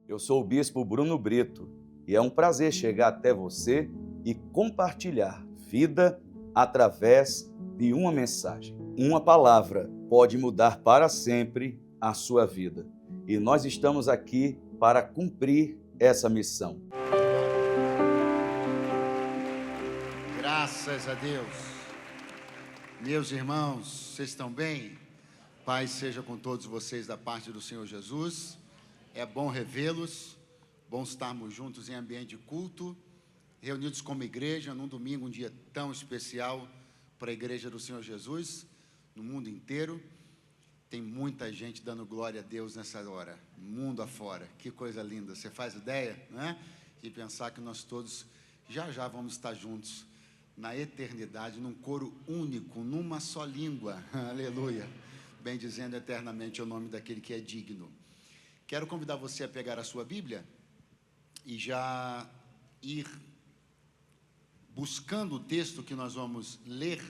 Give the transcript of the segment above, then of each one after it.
Eu sou o Bispo Bruno Brito e é um prazer chegar até você e compartilhar vida através de uma mensagem. Uma palavra pode mudar para sempre a sua vida. E nós estamos aqui para cumprir essa missão. Graças a Deus. Meus irmãos, vocês estão bem? Paz seja com todos vocês da parte do Senhor Jesus. É bom revê-los, bom estarmos juntos em ambiente de culto, reunidos como igreja, num domingo, um dia tão especial para a igreja do Senhor Jesus, no mundo inteiro. Tem muita gente dando glória a Deus nessa hora, mundo afora. Que coisa linda, você faz ideia, né? De pensar que nós todos já vamos estar juntos na eternidade, num coro único, numa só língua, aleluia, bendizendo eternamente o nome daquele que é digno. Quero convidar você a pegar a sua Bíblia e já ir buscando o texto que nós vamos ler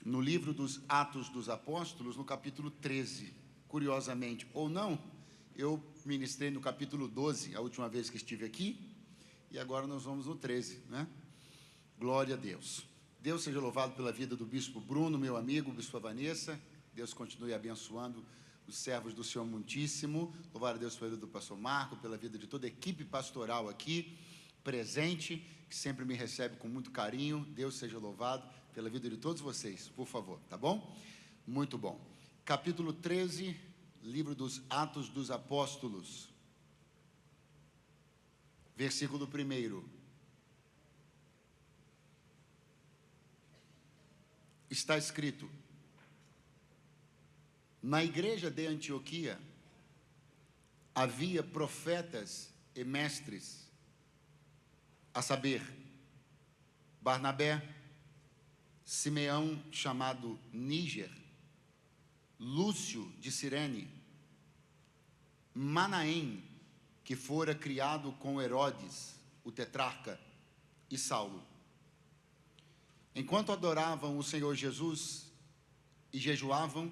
no livro dos Atos dos Apóstolos, no capítulo 13. Curiosamente, ou não, eu ministrei no capítulo 12, a última vez que estive aqui, e agora nós vamos no 13, né? Glória a Deus. Deus seja louvado pela vida do Bispo Bruno, meu amigo, Bispo Vanessa. Deus continue abençoando os servos do Senhor muitíssimo. Louvar a Deus pela vida do pastor Marco, pela vida de toda a equipe pastoral aqui presente, que sempre me recebe com muito carinho. Deus seja louvado pela vida de todos vocês, por favor, tá bom? Muito bom. Capítulo 13, livro dos Atos dos Apóstolos, versículo 1. Está escrito: na igreja de Antioquia havia profetas e mestres, a saber, Barnabé, Simeão, chamado Níger, Lúcio de Cirene, Manaém, que fora criado com Herodes, o tetrarca, e Saulo. Enquanto adoravam o Senhor Jesus e jejuavam,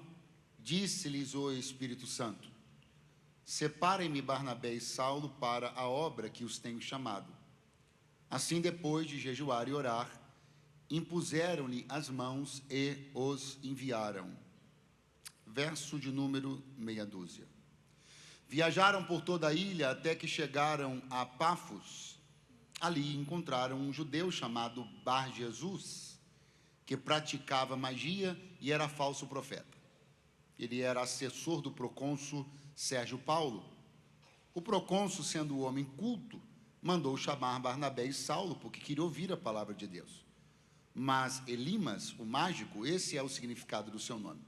disse-lhes o Espírito Santo: separem-me Barnabé e Saulo para a obra que os tenho chamado. Assim, depois de jejuar e orar, impuseram-lhe as mãos e os enviaram. Verso de número meia dúzia. Viajaram por toda a ilha até que chegaram a Pafos. Ali encontraram um judeu chamado Bar-Jesus, que praticava magia e era falso profeta. Ele era assessor do procônsul Sérgio Paulo. O procônsul, sendo homem culto, mandou chamar Barnabé e Saulo, porque queria ouvir a palavra de Deus. Mas Elimas, o mágico, esse é o significado do seu nome,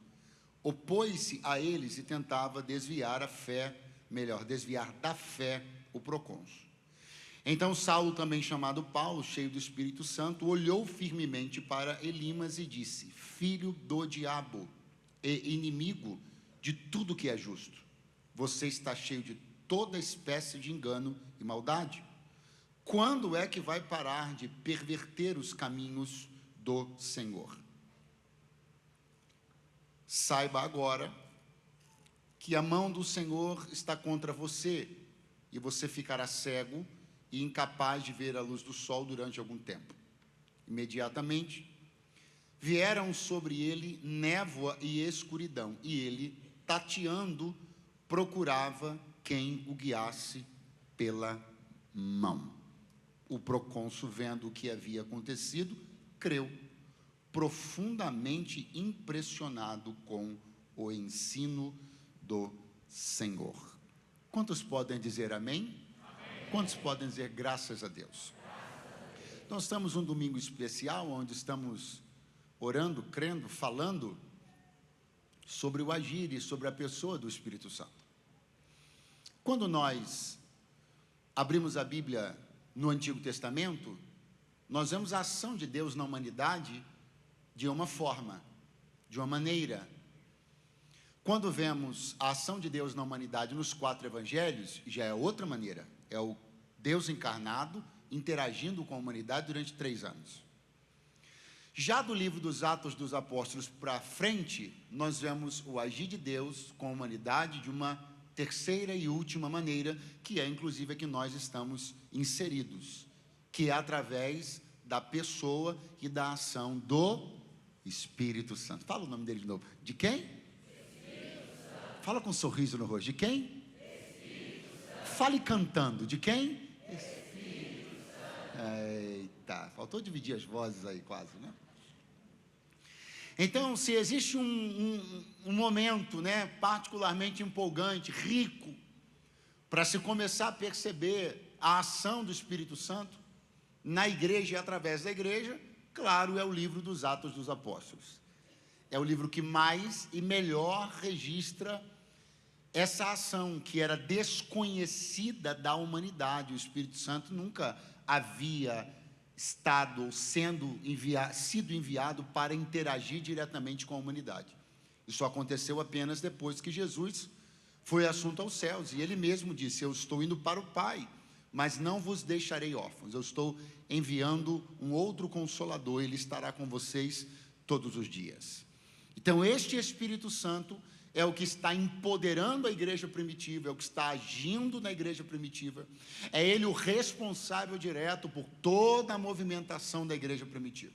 opôs-se a eles e tentava desviar da fé o procônsul. Então Saulo, também chamado Paulo, cheio do Espírito Santo, olhou firmemente para Elimas e disse: filho do diabo e inimigo de tudo que é justo, você está cheio de toda espécie de engano e maldade. Quando é que vai parar de perverter os caminhos do Senhor? Saiba agora que a mão do Senhor está contra você, e você ficará cego e incapaz de ver a luz do sol durante algum tempo. Imediatamente vieram sobre ele névoa e escuridão, e ele, tateando, procurava quem o guiasse pela mão. O procônsul, vendo o que havia acontecido, creu, profundamente impressionado com o ensino do Senhor. Quantos podem dizer amém? Amém. Quantos podem dizer graças a Deus? Nós estamos num domingo especial, onde estamos orando, crendo, falando sobre o agir e sobre a pessoa do Espírito Santo. Quando nós abrimos a Bíblia no Antigo Testamento, nós vemos a ação de Deus na humanidade de uma forma, de uma maneira. Quando vemos a ação de Deus na humanidade nos 4 evangelhos, já é outra maneira. É o Deus encarnado interagindo com a humanidade durante 3 anos. Já do livro dos Atos dos Apóstolos para frente, nós vemos o agir de Deus com a humanidade de uma terceira e última maneira, que é inclusive a que nós estamos inseridos, que é através da pessoa e da ação do Espírito Santo. Fala o nome dele de novo. De quem? Espírito Santo. Fala com um sorriso no rosto. De quem? Espírito Santo. Fale cantando. De quem? Espírito Santo. Eita, faltou dividir as vozes aí quase, né? Então, se existe um momento, né, particularmente empolgante, rico, para se começar a perceber a ação do Espírito Santo na igreja e através da igreja, claro, é o livro dos Atos dos Apóstolos. É o livro que mais e melhor registra essa ação que era desconhecida da humanidade. O Espírito Santo nunca havia estado ou sido enviado para interagir diretamente com a humanidade. Isso aconteceu apenas depois que Jesus foi assunto aos céus, e ele mesmo disse: eu estou indo para o Pai, mas não vos deixarei órfãos, eu estou enviando um outro Consolador, ele estará com vocês todos os dias. Então este Espírito Santo é o que está empoderando a igreja primitiva, é o que está agindo na igreja primitiva, é ele o responsável direto por toda a movimentação da igreja primitiva.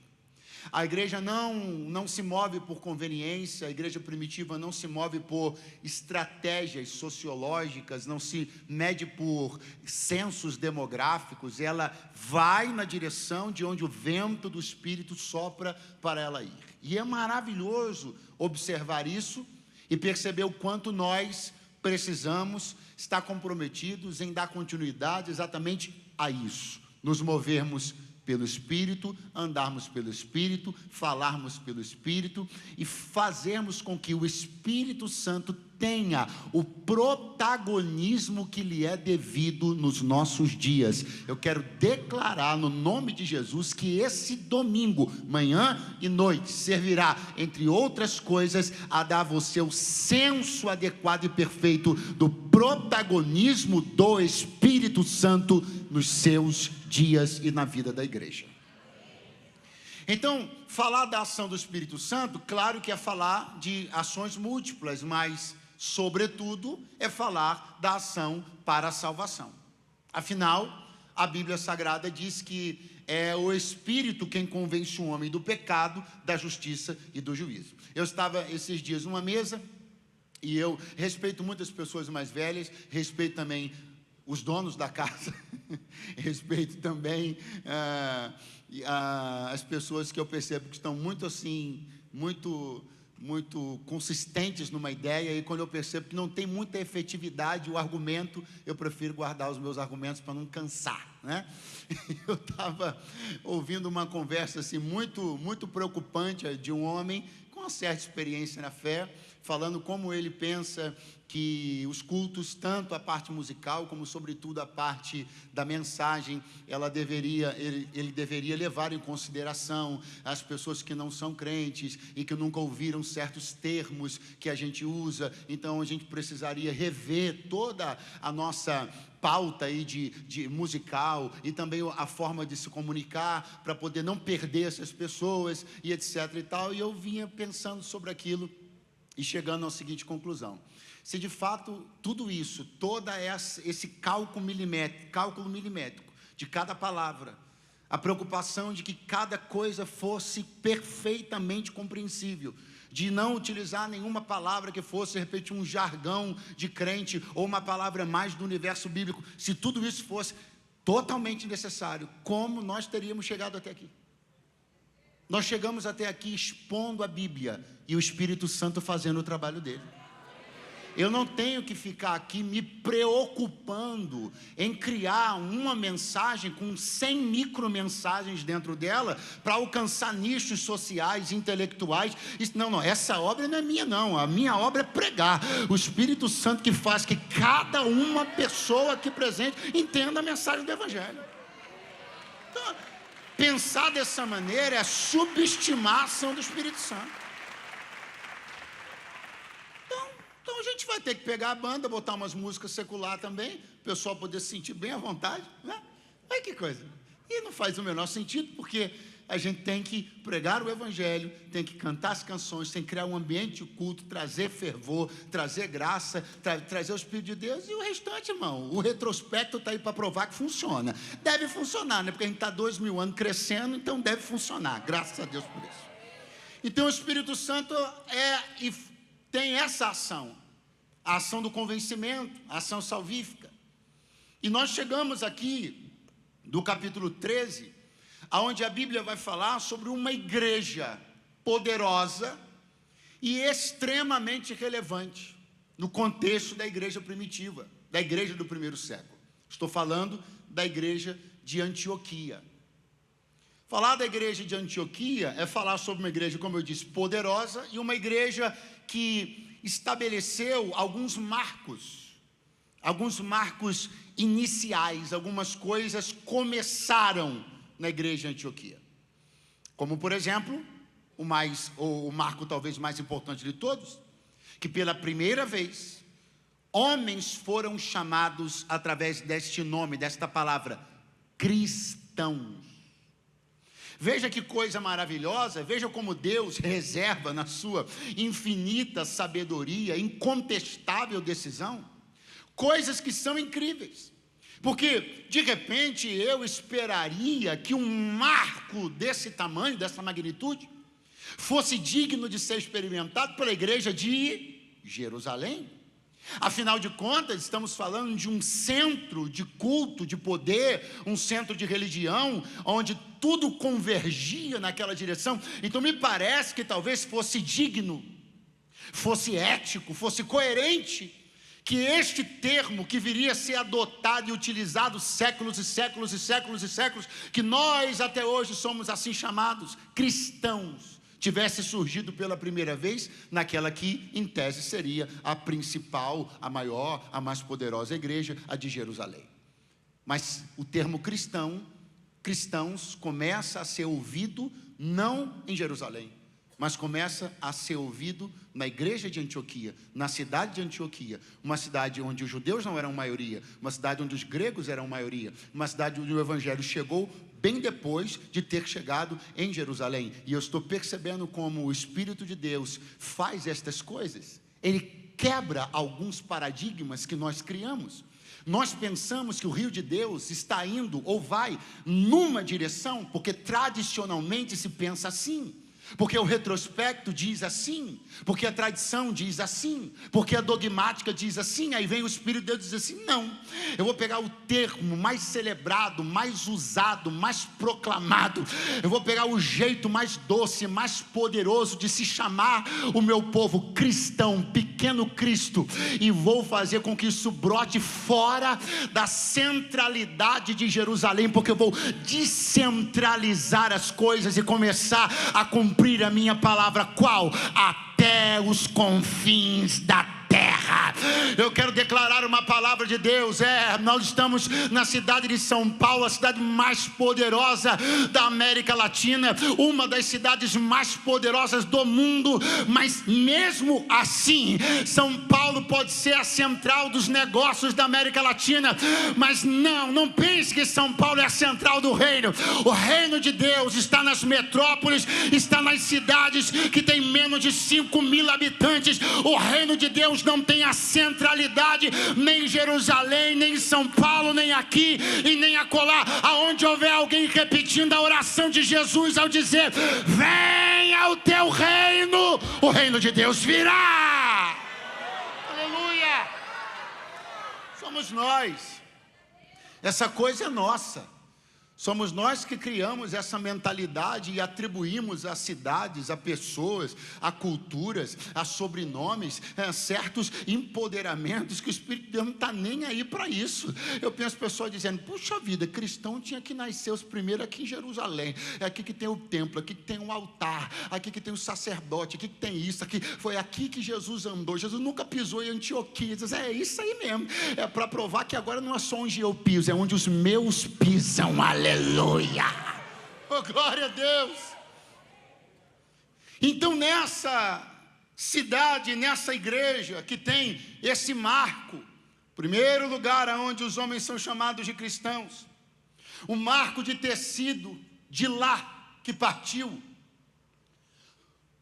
A igreja não se move por conveniência, a igreja primitiva não se move por estratégias sociológicas, não se mede por censos demográficos, ela vai na direção de onde o vento do Espírito sopra para ela ir. E é maravilhoso observar isso e perceber o quanto nós precisamos estar comprometidos em dar continuidade exatamente a isso, nos movermos pelo Espírito, andarmos pelo Espírito, falarmos pelo Espírito e fazermos com que o Espírito Santo tenha o protagonismo que lhe é devido nos nossos dias. Eu quero declarar no nome de Jesus que esse domingo, manhã e noite, servirá, entre outras coisas, a dar a você o senso adequado e perfeito do protagonismo do Espírito Santo nos seus dias e na vida da igreja. Então, falar da ação do Espírito Santo, claro que é falar de ações múltiplas, mas sobretudo é falar da ação para a salvação. Afinal, a Bíblia Sagrada diz que é o Espírito quem convence o homem do pecado, da justiça e do juízo. Eu estava esses dias numa mesa, e eu respeito muitas pessoas mais velhas, respeito também os donos da casa, respeito também as pessoas que eu percebo que estão muito assim, muito consistentes numa ideia, e quando eu percebo que não tem muita efetividade o argumento, eu prefiro guardar os meus argumentos para não cansar, né? Eu estava ouvindo uma conversa assim, muito preocupante de um homem com uma certa experiência na fé, falando como ele pensa que os cultos, tanto a parte musical como sobretudo a parte da mensagem, ele deveria levar em consideração as pessoas que não são crentes e que nunca ouviram certos termos que a gente usa. Então a gente precisaria rever toda a nossa pauta aí de musical e também a forma de se comunicar para poder não perder essas pessoas e etc e tal. E eu vinha pensando sobre aquilo e chegando à seguinte conclusão: se de fato tudo isso, esse cálculo milimétrico de cada palavra, a preocupação de que cada coisa fosse perfeitamente compreensível, de não utilizar nenhuma palavra que fosse, de repente, um jargão de crente ou uma palavra mais do universo bíblico, se tudo isso fosse totalmente necessário, como nós teríamos chegado até aqui? Nós chegamos até aqui expondo a Bíblia e o Espírito Santo fazendo o trabalho dele. Eu não tenho que ficar aqui me preocupando em criar uma mensagem com 100 micromensagens dentro dela para alcançar nichos sociais, intelectuais. Não, essa obra não é minha não, a minha obra é pregar. O Espírito Santo que faz que cada uma pessoa aqui presente entenda a mensagem do Evangelho. Então, pensar dessa maneira é subestimar a ação do Espírito Santo. Então a gente vai ter que pegar a banda, botar umas músicas secular também, o pessoal poder se sentir bem à vontade, né? Olha que coisa. E não faz o menor sentido, porque a gente tem que pregar o evangelho, tem que cantar as canções, tem que criar um ambiente de culto, trazer fervor, trazer graça, trazer o Espírito de Deus, e o restante, irmão, o retrospecto está aí para provar que funciona. Deve funcionar, né? Porque a gente está 2000 anos crescendo, então deve funcionar, graças a Deus por isso. Então o Espírito Santo e tem essa ação, a ação do convencimento, a ação salvífica. E nós chegamos aqui do capítulo 13, onde a Bíblia vai falar sobre uma igreja poderosa e extremamente relevante no contexto da igreja primitiva, da igreja do primeiro século. Estou falando da igreja de Antioquia. Falar da igreja de Antioquia é falar sobre uma igreja, como eu disse, poderosa, e uma igreja que estabeleceu alguns marcos iniciais, algumas coisas começaram na igreja de Antioquia. Como, por exemplo, o marco talvez mais importante de todos, que pela primeira vez, homens foram chamados através deste nome, desta palavra, cristãos. Veja que coisa maravilhosa, veja como Deus reserva na sua infinita sabedoria, incontestável decisão, coisas que são incríveis. Porque, de repente, eu esperaria que um marco desse tamanho, dessa magnitude, fosse digno de ser experimentado pela igreja de Jerusalém. Afinal de contas, estamos falando de um centro de culto, de poder, um centro de religião, onde tudo convergia naquela direção. Então me parece que talvez fosse digno, fosse ético, fosse coerente, que este termo que viria a ser adotado e utilizado séculos e séculos e séculos e séculos, que nós até hoje somos assim chamados, cristãos, tivesse surgido pela primeira vez naquela que, em tese, seria a principal, a maior, a mais poderosa igreja, a de Jerusalém. Mas o termo cristãos, começa a ser ouvido não em Jerusalém, mas começa a ser ouvido na igreja de Antioquia, na cidade de Antioquia, uma cidade onde os judeus não eram maioria, uma cidade onde os gregos eram maioria, uma cidade onde o evangelho chegou bem depois de ter chegado em Jerusalém. E eu estou percebendo como o Espírito de Deus faz estas coisas. Ele quebra alguns paradigmas que nós criamos. Nós pensamos que o rio de Deus está indo ou vai numa direção, porque tradicionalmente se pensa assim. Porque o retrospecto diz assim, porque a tradição diz assim, porque a dogmática diz assim. Aí vem o Espírito de Deus e diz assim: não, eu vou pegar o termo mais celebrado, mais usado, mais proclamado, eu vou pegar o jeito mais doce, mais poderoso de se chamar o meu povo cristão, pequeno Cristo, e vou fazer com que isso brote fora da centralidade de Jerusalém, porque eu vou descentralizar as coisas e começar a cumprir a minha palavra. Qual? Até os confins da terra. Eu quero declarar uma palavra de Deus. Nós estamos na cidade de São Paulo, a cidade mais poderosa da América Latina, uma das cidades mais poderosas do mundo, mas mesmo assim, São Paulo pode ser a central dos negócios da América Latina, mas não pense que São Paulo é a central do reino. O reino de Deus está nas metrópoles, está nas cidades que têm menos de 5.000 habitantes. O reino de Deus não tem a centralidade nem em Jerusalém, nem em São Paulo, nem aqui e nem acolá. Aonde houver alguém repetindo a oração de Jesus ao dizer: venha o teu reino, o reino de Deus virá. Aleluia! Somos nós. Essa coisa é nossa. Somos nós que criamos essa mentalidade e atribuímos a cidades, a pessoas, a culturas, a sobrenomes, certos empoderamentos que o Espírito de Deus não está nem aí para isso. Eu penso pessoas dizendo: puxa vida, cristão tinha que nascer os primeiros aqui em Jerusalém. É aqui que tem o templo, aqui que tem um altar, aqui que tem o sacerdote, aqui que tem isso, aqui. Foi aqui que Jesus andou. Jesus nunca pisou em Antioquia. Diz, é isso aí mesmo. É para provar que agora não é só onde eu piso, é onde os meus pisam. Aleluia, oh, glória a Deus. Então nessa cidade, nessa igreja que tem esse marco, primeiro lugar onde os homens são chamados de cristãos, o marco de ter sido de lá que partiu.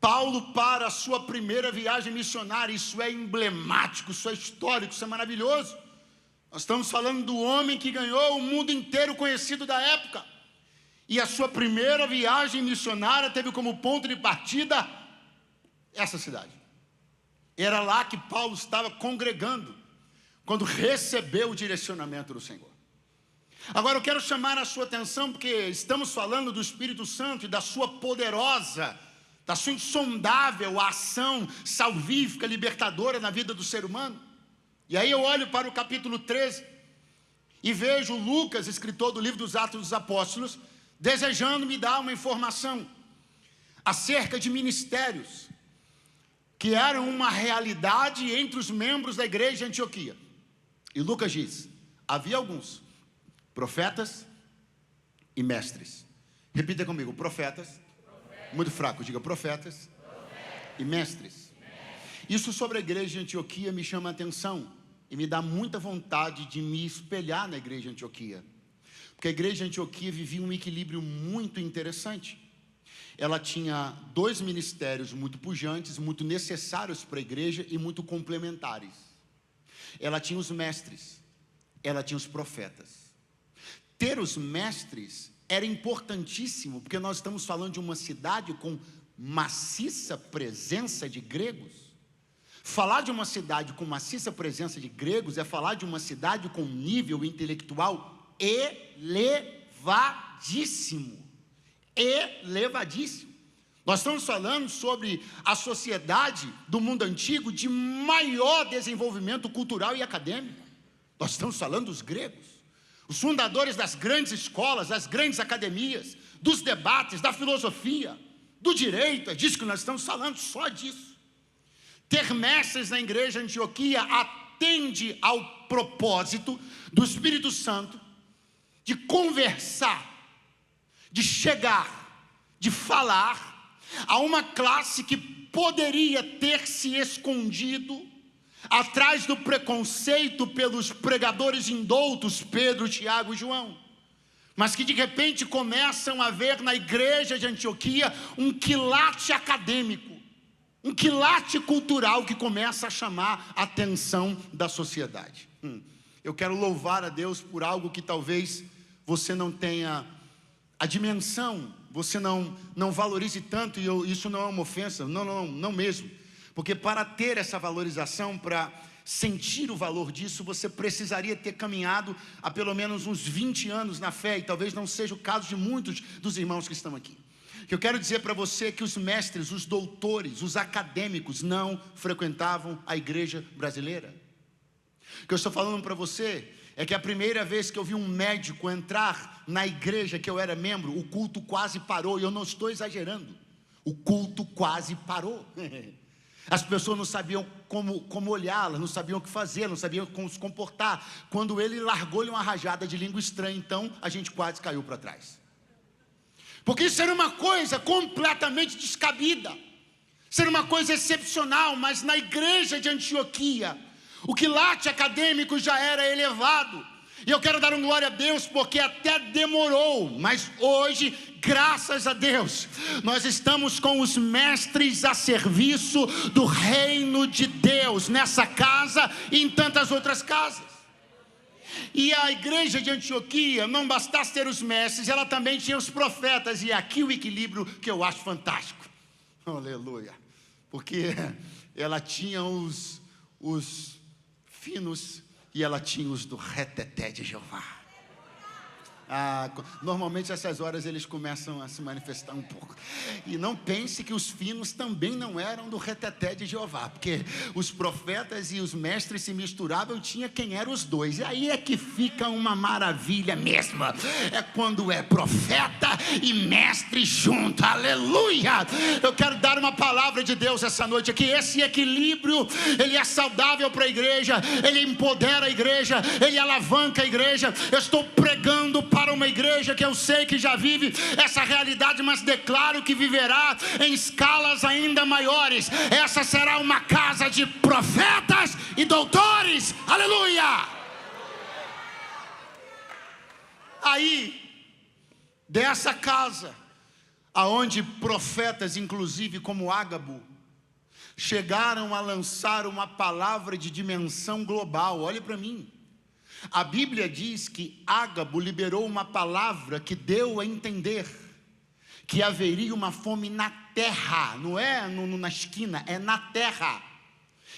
Paulo para a sua primeira viagem missionária. Isso é emblemático, isso é histórico, isso é maravilhoso. Nós estamos falando do homem que ganhou o mundo inteiro conhecido da época. E a sua primeira viagem missionária teve como ponto de partida essa cidade. Era lá que Paulo estava congregando quando recebeu o direcionamento do Senhor. Agora eu quero chamar a sua atenção porque estamos falando do Espírito Santo e da sua poderosa, da sua insondável ação salvífica, libertadora na vida do ser humano. E aí eu olho para o capítulo 13 e vejo Lucas, escritor do livro dos Atos dos Apóstolos, desejando me dar uma informação acerca de ministérios que eram uma realidade entre os membros da igreja de Antioquia. E Lucas diz: havia alguns profetas e mestres. Repita comigo: profetas. Muito fraco, diga profetas. E mestres. Isso sobre a igreja de Antioquia me chama a atenção e me dá muita vontade de me espelhar na igreja de Antioquia. Porque a igreja de Antioquia vivia um equilíbrio muito interessante. Ela tinha dois ministérios muito pujantes, muito necessários para a igreja e muito complementares. Ela tinha os mestres, ela tinha os profetas. Ter os mestres era importantíssimo, porque nós estamos falando de uma cidade com maciça presença de gregos. Falar de uma cidade com maciça presença de gregos é falar de uma cidade com nível intelectual elevadíssimo. Elevadíssimo. Nós estamos falando sobre a sociedade do mundo antigo de maior desenvolvimento cultural e acadêmico. Nós estamos falando dos gregos, os fundadores das grandes escolas, das grandes academias, dos debates, da filosofia, do direito. É disso que nós estamos falando, só disso. Ter mestres na igreja de Antioquia atende ao propósito do Espírito Santo de conversar, de chegar, de falar a uma classe que poderia ter se escondido atrás do preconceito pelos pregadores indoutos, Pedro, Tiago e João, mas que de repente começam a ver na igreja de Antioquia um quilate acadêmico, um quilate cultural que começa a chamar a atenção da sociedade. Eu quero louvar a Deus por algo que talvez você não tenha a dimensão, você não valorize tanto, e isso não é uma ofensa, não mesmo. Porque para ter essa valorização, para sentir o valor disso, você precisaria ter caminhado há pelo menos uns 20 anos na fé, e talvez não seja o caso de muitos dos irmãos que estão aqui. Eu quero dizer para você que os mestres, os doutores, os acadêmicos não frequentavam a igreja brasileira. O que eu estou falando para você é que a primeira vez que eu vi um médico entrar na igreja que eu era membro, o culto quase parou, e eu não estou exagerando, o culto quase parou. As pessoas não sabiam como olhá-la, não sabiam o que fazer, não sabiam como se comportar. Quando ele largou-lhe uma rajada de língua estranha, então a gente quase caiu para trás. Porque isso era uma coisa completamente descabida, isso era uma coisa excepcional, mas na igreja de Antioquia, o quilate acadêmico já era elevado. E eu quero dar um glória a Deus, porque até demorou, mas hoje, graças a Deus, nós estamos com os mestres a serviço do reino de Deus, nessa casa e em tantas outras casas. E a igreja de Antioquia, não bastasse ter os mestres, ela também tinha os profetas, e aqui o equilíbrio que eu acho fantástico. Aleluia. Porque ela tinha os finos e ela tinha os do reteté de Jeová. Normalmente essas horas eles começam a se manifestar um pouco. E não pense que os finos também não eram do reteté de Jeová, porque os profetas e os mestres se misturavam, tinha quem eram os dois. E aí é que fica uma maravilha mesmo. É quando é profeta e mestre junto. Aleluia! Eu quero dar uma palavra de Deus essa noite aqui. Esse equilíbrio, ele é saudável para a igreja, ele empodera a igreja, ele alavanca a igreja. Eu estou pregando para uma igreja que eu sei que já vive essa realidade, mas declaro que viverá em escalas ainda maiores. Essa será uma casa de profetas e doutores. Aleluia! Aí, dessa casa, aonde profetas, inclusive como Ágabo, chegaram a lançar uma palavra de dimensão global. Olhe para mim. A Bíblia diz que Ágabo liberou uma palavra que deu a entender que haveria uma fome na terra, não é na esquina, é na terra.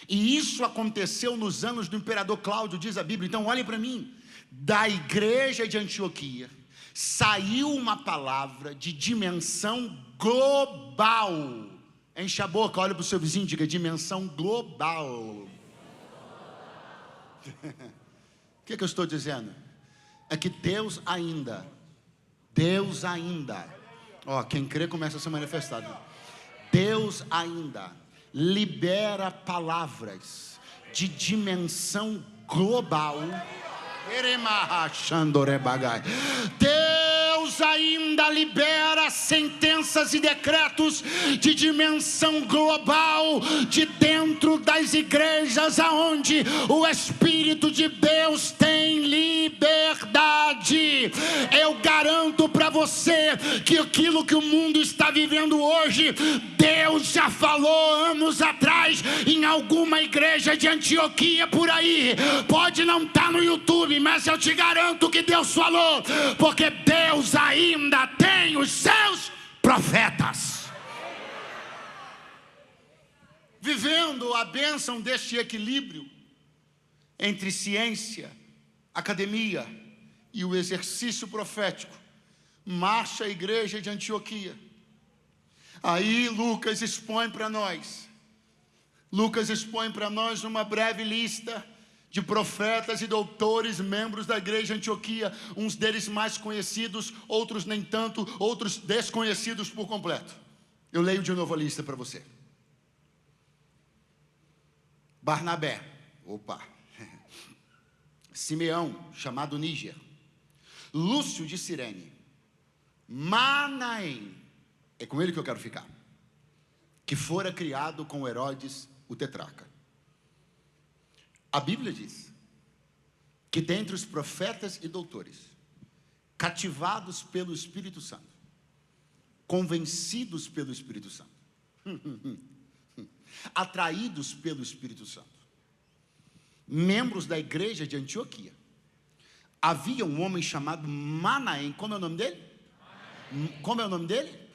E isso aconteceu nos anos do imperador Cláudio, diz a Bíblia. Então olhe para mim, da igreja de Antioquia saiu uma palavra de dimensão global. Enche a boca, olha para o seu vizinho e diga: dimensão global. O que eu estou dizendo? É que Deus ainda, quem crê começa a se manifestar. Deus ainda libera palavras de dimensão global. Deus ainda libera sentenças e decretos de dimensão global de dentro das igrejas aonde o Espírito de Deus tem liberdade. Eu garanto para você que aquilo que o mundo está vivendo hoje, Deus já falou anos atrás em alguma igreja de Antioquia por aí. Pode não estar no YouTube, mas eu te garanto que Deus falou, porque Deus ainda tem os seus profetas. Vivendo a bênção deste equilíbrio entre ciência, academia e o exercício profético, marcha a igreja de Antioquia. Aí Lucas expõe para nós uma breve lista de profetas e doutores, membros da igreja de Antioquia, uns deles mais conhecidos, outros nem tanto, outros desconhecidos por completo. Eu leio de novo a lista para você. Barnabé, Simeão, chamado Níger, Lúcio de Cirene, Manaém, é com ele que eu quero ficar, que fora criado com Herodes o tetrarca. A Bíblia diz que dentre os profetas e doutores, cativados pelo Espírito Santo, convencidos pelo Espírito Santo, atraídos pelo Espírito Santo, membros da igreja de Antioquia, havia um homem chamado Manaém. Como é o nome dele? Como é o nome dele?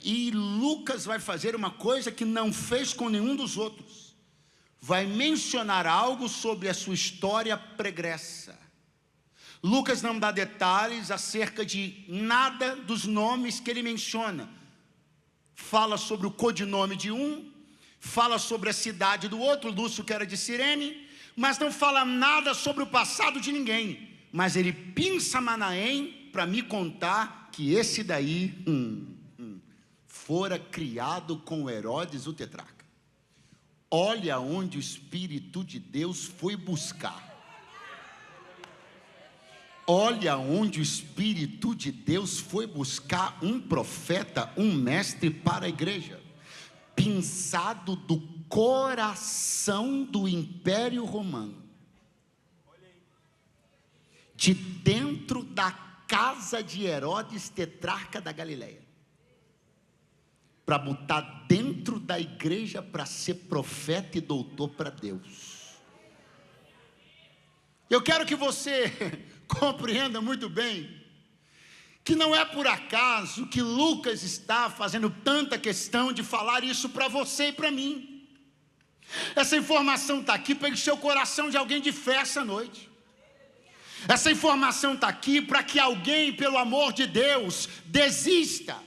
E Lucas vai fazer uma coisa que não fez com nenhum dos outros. Vai mencionar algo sobre a sua história pregressa. Lucas não dá detalhes acerca de nada dos nomes que ele menciona. Fala sobre o codinome de um, fala sobre a cidade do outro, Lúcio, que era de Cirene, mas não fala nada sobre o passado de ninguém. Mas ele pinça Manaém para me contar que esse daí fora criado com Herodes o tetrarca. Olha onde o Espírito de Deus foi buscar. Olha onde o Espírito de Deus foi buscar um profeta, um mestre para a igreja. Pinçado do coração do Império Romano. De dentro da casa de Herodes, tetrarca da Galileia. Para botar dentro da igreja para ser profeta e doutor para Deus. Eu quero que você compreenda muito bem que não é por acaso que Lucas está fazendo tanta questão de falar isso para você e para mim. Essa informação está aqui para encher o coração de alguém de fé essa noite. Essa informação está aqui para que alguém, pelo amor de Deus, desista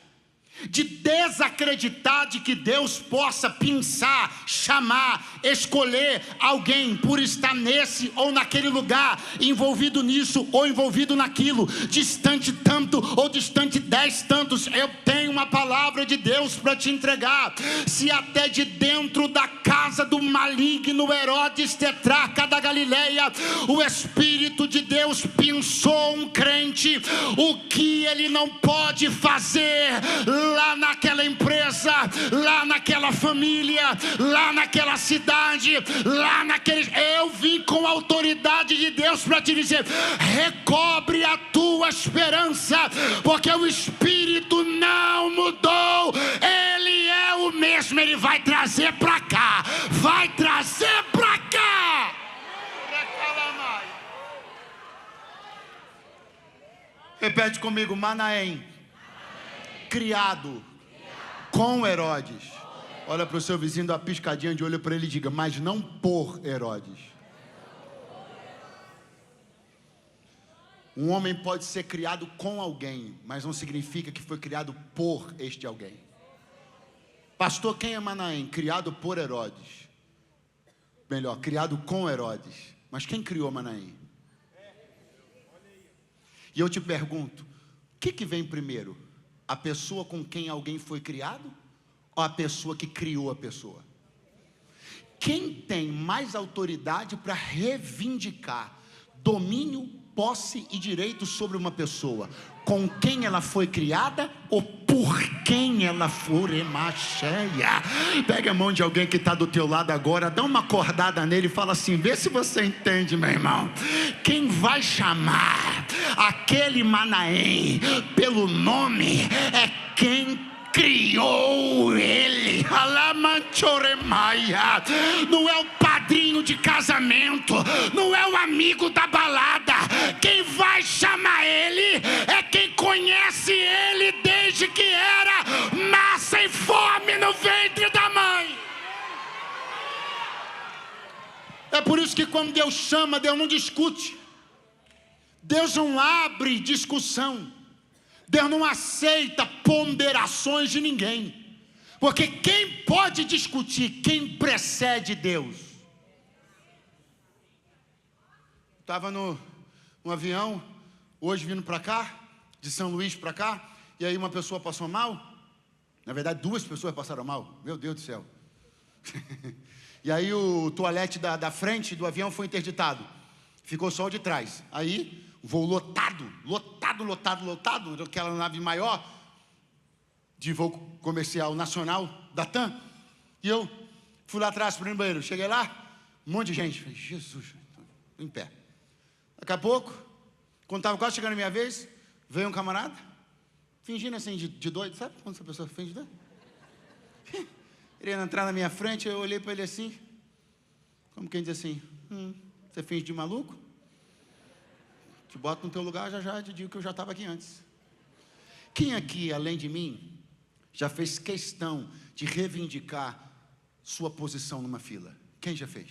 de desacreditar de que Deus possa pinçar, chamar, escolher alguém por estar nesse ou naquele lugar, envolvido nisso ou envolvido naquilo, distante tanto ou distante 10 tantos. Eu tenho uma palavra de Deus para te entregar. Se até de dentro da casa do maligno Herodes tetrarca da Galileia, o Espírito de Deus pinçou um crente, o que ele não pode fazer lá naquela empresa, lá naquela família, lá naquela cidade, lá naquele... Eu vim com a autoridade de Deus para te dizer: recobre a tua tua esperança, porque o Espírito não mudou, Ele é o mesmo, Ele vai trazer para cá, vai trazer para cá. Repete comigo: Manaém, criado com Herodes. Olha para o seu vizinho, dá uma piscadinha de olho para ele e diga: mas não por Herodes. Um homem pode ser criado com alguém, mas não significa que foi criado por este alguém. Pastor, quem é Manaém? Criado por Herodes. Melhor, criado com Herodes. Mas quem criou Manaém? E eu te pergunto, o que vem primeiro? A pessoa com quem alguém foi criado? Ou a pessoa que criou a pessoa? Quem tem mais autoridade para reivindicar domínio, posse e direito sobre uma pessoa? Com quem ela foi criada ou por quem ela foi emacheia? Pega a mão de alguém que está do teu lado agora, dá uma acordada nele e fala assim: vê se você entende, meu irmão. Quem vai chamar aquele Manaém pelo nome é quem criou ele. Não é o padrinho de casamento, não é o amigo da balada. Quem vai chamar ele é quem conhece ele desde que era massa e fome no ventre da mãe. É por isso que quando Deus chama, Deus não discute, Deus não abre discussão, Deus não aceita ponderações de ninguém. Porque quem pode discutir? Quem precede Deus. Estava no avião, hoje vindo para cá, de São Luís para cá, e aí uma pessoa passou mal. Na verdade, 2 pessoas passaram mal. Meu Deus do céu. E aí o toalete da frente do avião foi interditado. Ficou só o de trás. Aí, voo lotado, aquela nave maior, de voo comercial nacional, da TAM. E eu fui lá atrás para ir no banheiro. Cheguei lá, um monte de gente. Falei: Jesus, em pé. Daqui a pouco, quando estava quase chegando a minha vez, veio um camarada, fingindo assim de doido. Sabe quando essa pessoa finge de doido? Ele ia entrar na minha frente, eu olhei para ele assim, como quem diz assim: você finge de maluco? Te boto no teu lugar, já te digo que eu já estava aqui antes. Quem aqui, além de mim, já fez questão de reivindicar sua posição numa fila? Quem já fez?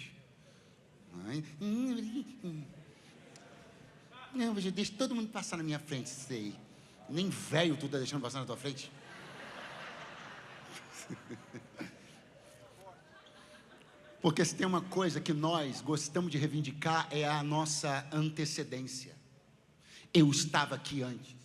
Não, deixa todo mundo passar na minha frente, sei. Nem velho tu tá deixando passar na tua frente. Porque se tem uma coisa que nós gostamos de reivindicar, é a nossa antecedência. Eu estava aqui antes.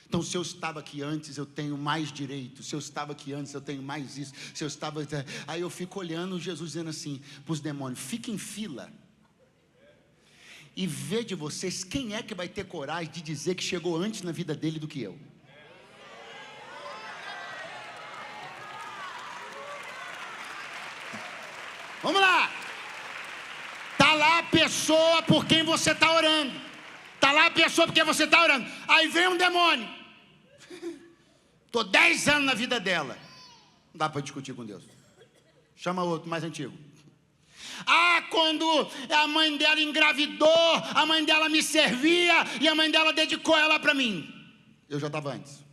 Então, se eu estava aqui antes, eu tenho mais direito. Se eu estava aqui antes, eu tenho mais isso. Se eu estava... Aí eu fico olhando Jesus dizendo assim para os demônios: fiquem em fila e vê de vocês quem é que vai ter coragem de dizer que chegou antes na vida dele do que eu. Vamos lá. Está lá a pessoa por quem você está orando. Está lá a pessoa por quem você está orando. Aí vem um demônio. Estou 10 anos na vida dela. Não dá para discutir com Deus. Chama outro mais antigo. Quando a mãe dela engravidou, a mãe dela me servia e a mãe dela dedicou ela para mim. Eu já estava antes.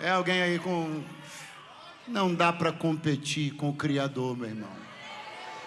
É alguém aí com... Não dá para competir com o Criador, meu irmão.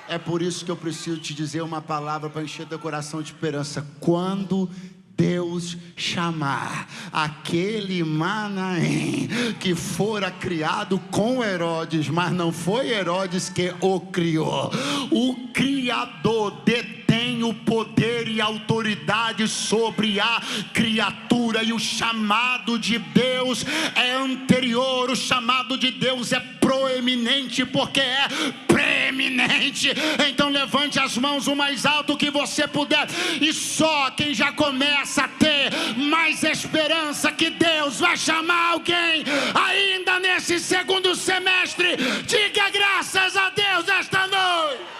É por isso que eu preciso te dizer uma palavra para encher teu coração de esperança. Quando Deus chamar aquele Manaém que fora criado com Herodes, mas não foi Herodes que o criou, o Criador detém o poder e autoridade sobre a criatura, e o chamado de Deus é anterior, o chamado de Deus é proeminente, porque é preeminente. Então levante as mãos o mais alto que você puder, e só quem já começa a ter mais esperança que Deus vai chamar alguém ainda nesse segundo semestre, diga graças a Deus esta noite.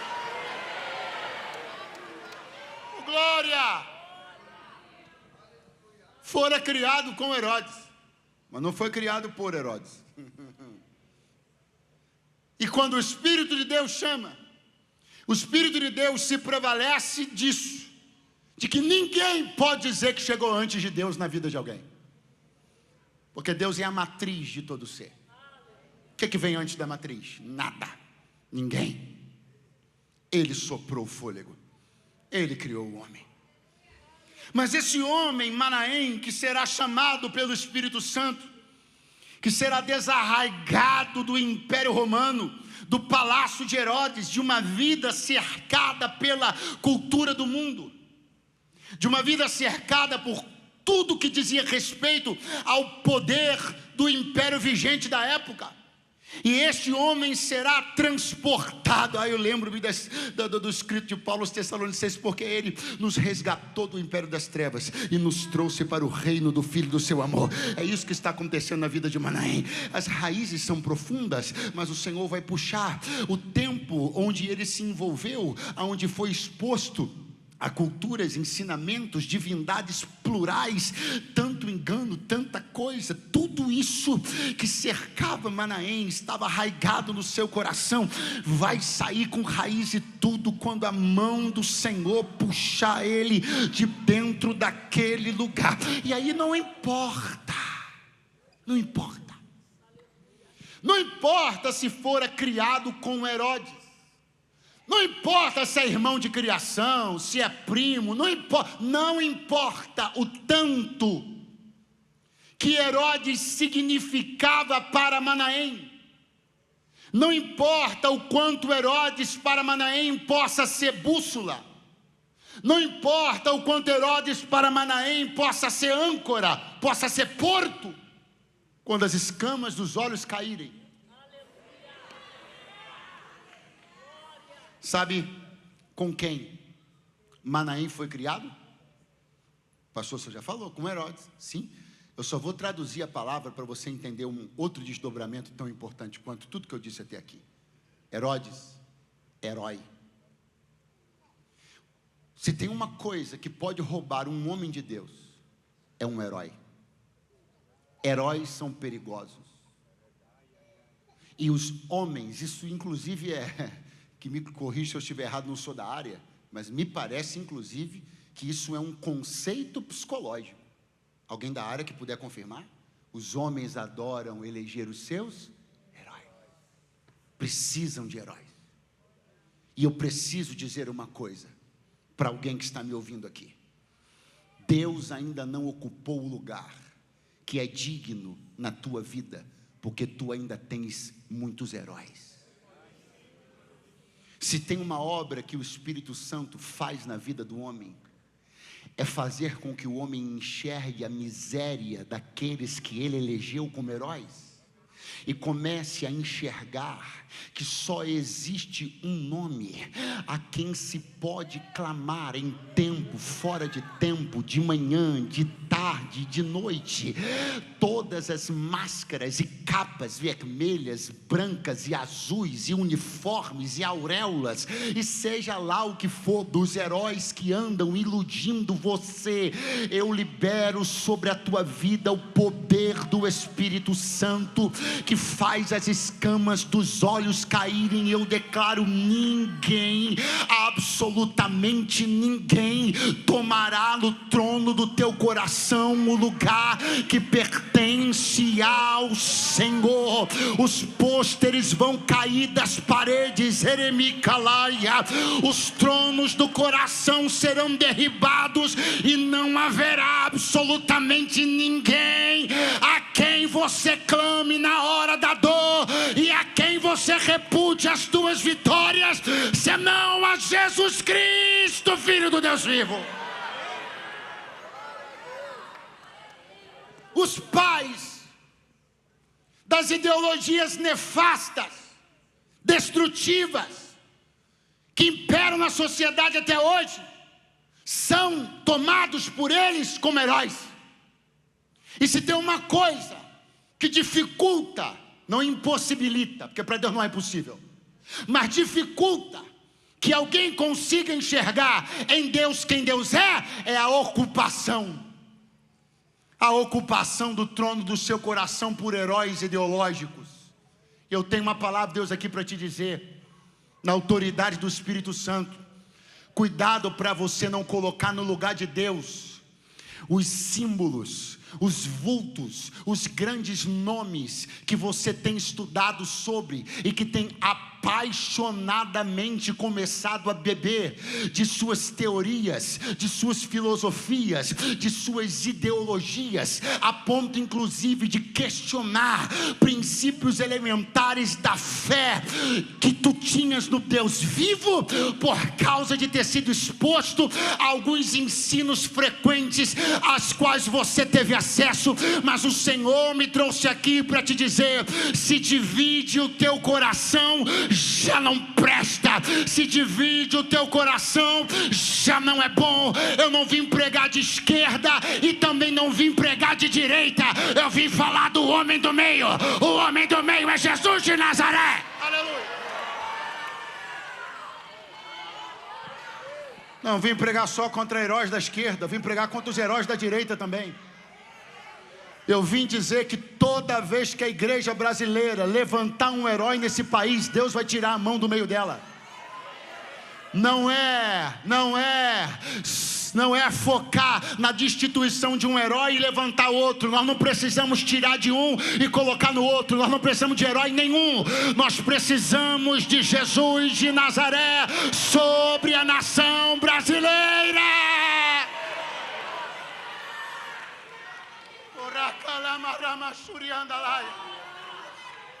Glória. fora criado com Herodes, mas não foi criado por Herodes. E quando o Espírito de Deus chama, o Espírito de Deus se prevalece disso, de que ninguém pode dizer que chegou antes de Deus na vida de alguém, porque Deus é a matriz de todo ser. O que vem antes da matriz? Nada, ninguém. Ele soprou o fôlego, Ele criou o homem. Mas esse homem, Manaém, que será chamado pelo Espírito Santo, que será desarraigado do Império Romano, do palácio de Herodes, de uma vida cercada pela cultura do mundo, de uma vida cercada por tudo que dizia respeito ao poder do império vigente da época. E este homem será transportado. Eu lembro-me do escrito de Paulo aos Tessalonicenses, porque ele nos resgatou do império das trevas e nos trouxe para o reino do Filho do seu amor. É isso que está acontecendo na vida de Manaém. As raízes são profundas, mas o Senhor vai puxar o tempo onde ele se envolveu, aonde foi exposto a culturas, ensinamentos, divindades plurais, tanto engano, tanta coisa, tudo isso que cercava Manaém, estava arraigado no seu coração, vai sair com raiz e tudo, quando a mão do Senhor puxar ele de dentro daquele lugar. E aí não importa se fora criado com Herodes, não importa se é irmão de criação, se é primo, não importa o tanto que Herodes significava para Manaém, não importa o quanto Herodes para Manaém possa ser bússola, não importa o quanto Herodes para Manaém possa ser âncora, possa ser porto, quando as escamas dos olhos caírem. Sabe com quem Manaém foi criado? O pastor, você já falou, com Herodes. Sim, eu só vou traduzir a palavra para você entender um outro desdobramento tão importante quanto tudo que eu disse até aqui. Herodes, herói. Se tem uma coisa que pode roubar um homem de Deus, é um herói. Heróis são perigosos. E os homens, isso inclusive que me corrija se eu estiver errado, não sou da área, mas me parece inclusive que isso é um conceito psicológico. Alguém da área que puder confirmar? Os homens adoram eleger os seus heróis, precisam de heróis. E eu preciso dizer uma coisa para alguém que está me ouvindo aqui: Deus ainda não ocupou o lugar que é digno na tua vida, porque tu ainda tens muitos heróis. Se tem uma obra que o Espírito Santo faz na vida do homem, é fazer com que o homem enxergue a miséria daqueles que ele elegeu como heróis, e comece a enxergar que só existe um nome a quem se pode clamar em tempo, fora de tempo, de manhã, de tarde, de noite. Todas as máscaras e capas vermelhas, brancas e azuis, e uniformes e auréolas, e seja lá o que for, dos heróis que andam iludindo você, eu libero sobre a tua vida o poder do Espírito Santo, que faz as escamas dos olhos caírem. Eu declaro: ninguém, absolutamente ninguém, tomará no trono do teu coração o lugar que pertence ao Senhor. Os pôsteres vão cair das paredes, Eremicalaia. Os tronos do coração serão derribados, e não haverá absolutamente ninguém a quem você clame na hora da dor, e a quem você repude as tuas vitórias, senão a Jesus Cristo, Filho do Deus vivo. Os pais das ideologias nefastas, destrutivas, que imperam na sociedade até hoje, são tomados por eles como heróis. E se tem uma coisa que dificulta, não impossibilita, porque para Deus não é impossível, mas dificulta que alguém consiga enxergar em Deus quem Deus é a ocupação. a ocupação do trono do seu coração por heróis ideológicos. Eu tenho uma palavra de Deus aqui para te dizer, na autoridade do Espírito Santo. Cuidado para você não colocar no lugar de Deus os símbolos, os vultos, os grandes nomes que você tem estudado sobre e que tem apaixonadamente começado a beber de suas teorias, de suas filosofias, de suas ideologias, a ponto inclusive de questionar princípios elementares da fé que tu tinhas no Deus vivo, por causa de ter sido exposto a alguns ensinos frequentes às quais você teve acesso. Mas o Senhor me trouxe aqui para te dizer: se divide o teu coração, já não presta. Se divide o teu coração, já não é bom. Eu não vim pregar de esquerda e também não vim pregar de direita. Eu vim falar do homem do meio. O homem do meio é Jesus de Nazaré. Aleluia. Não vim pregar só contra heróis da esquerda, vim pregar contra os heróis da direita também. Eu vim dizer que toda vez que a igreja brasileira levantar um herói nesse país, Deus vai tirar a mão do meio dela. Não é focar na destituição de um herói e levantar outro. Nós não precisamos tirar de um e colocar no outro. Nós não precisamos de herói nenhum. Nós precisamos de Jesus de Nazaré sobre a nação brasileira.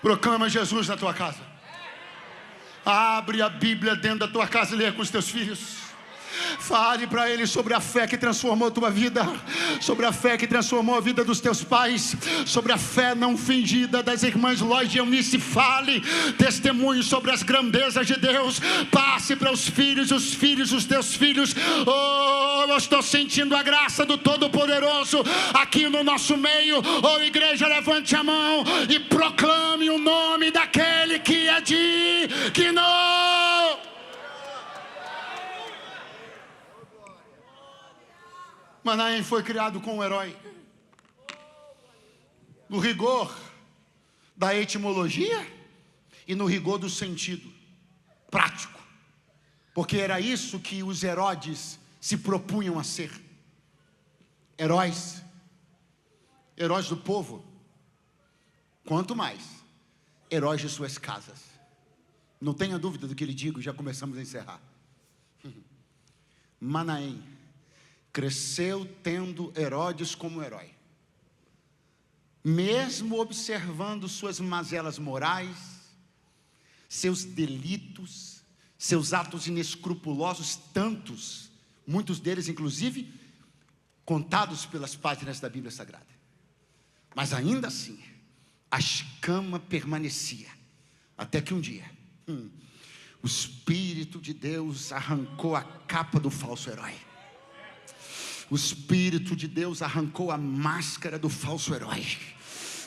Proclama Jesus na tua casa. Abre a Bíblia dentro da tua casa e leia com os teus filhos. Fale para eles sobre a fé que transformou a tua vida, sobre a fé que transformou a vida dos teus pais, sobre a fé não fingida das irmãs Lloyd e Eunice. Fale, testemunhe sobre as grandezas de Deus. Passe para os filhos, os teus filhos. Oh, eu estou sentindo a graça do Todo-Poderoso aqui no nosso meio. Oh, igreja, levante a mão e proclame o nome daquele que é digno. Manaém foi criado com um herói. No rigor da etimologia e no rigor do sentido prático. Porque era isso que os Herodes se propunham a ser. Heróis. Heróis do povo. Quanto mais, heróis de suas casas. Não tenha dúvida do que lhe digo, já começamos a encerrar. Manaém cresceu tendo Herodes como herói. Mesmo observando suas mazelas morais, seus delitos, seus atos inescrupulosos, tantos, muitos deles inclusive contados pelas páginas da Bíblia Sagrada. Mas ainda assim, a escama permanecia, até que um dia, o Espírito de Deus arrancou a capa do falso herói. O Espírito de Deus arrancou a máscara do falso herói.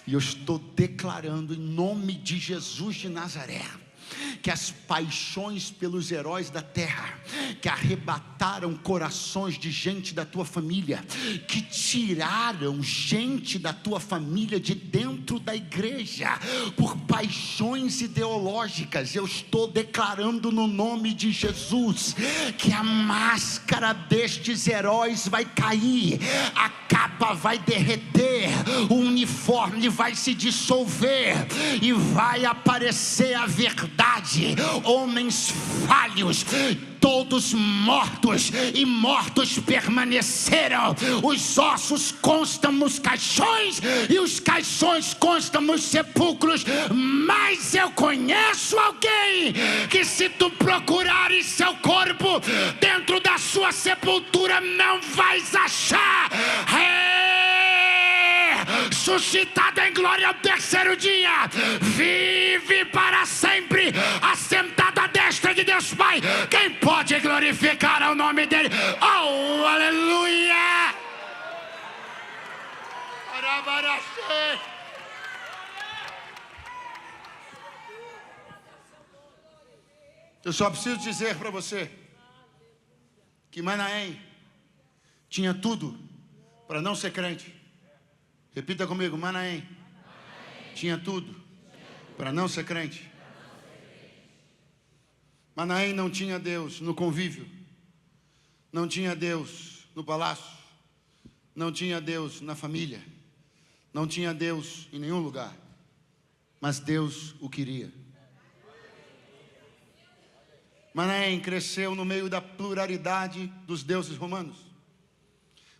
E eu estou declarando em nome de Jesus de Nazaré, que as paixões pelos heróis da terra, que arrebataram corações de gente da tua família, que tiraram gente da tua família de dentro da igreja, por paixões ideológicas, eu estou declarando no nome de Jesus, que a máscara destes heróis vai cair, a capa vai derreter, o uniforme vai se dissolver, e vai aparecer a verdade. Homens falhos, todos mortos, e mortos permaneceram. Os ossos constam nos caixões, e os caixões constam nos sepulcros. Mas eu conheço alguém que, se tu procurares seu corpo dentro da sua sepultura, não vais achar. Suscitado em glória ao terceiro dia, vive para sempre, assentado à destra de Deus Pai. Quem pode glorificar ao nome dele? Oh, aleluia! Eu só preciso dizer para você que Manaém tinha tudo para não ser crente. Repita comigo, Manaém. Tinha tudo para não ser crente. Manaém não tinha Deus no convívio, não tinha Deus no palácio, não tinha Deus na família, não tinha Deus em nenhum lugar, mas Deus o queria. Manaém cresceu no meio da pluralidade dos deuses romanos.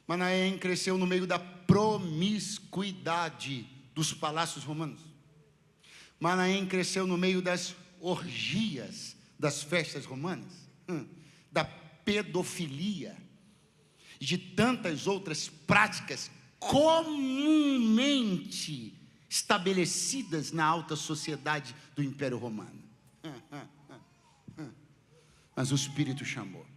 Manaém cresceu no meio da promiscuidade dos palácios romanos. Manaém cresceu no meio das orgias das festas romanas, da pedofilia e de tantas outras práticas comumente estabelecidas na alta sociedade do Império Romano. Mas o Espírito chamou.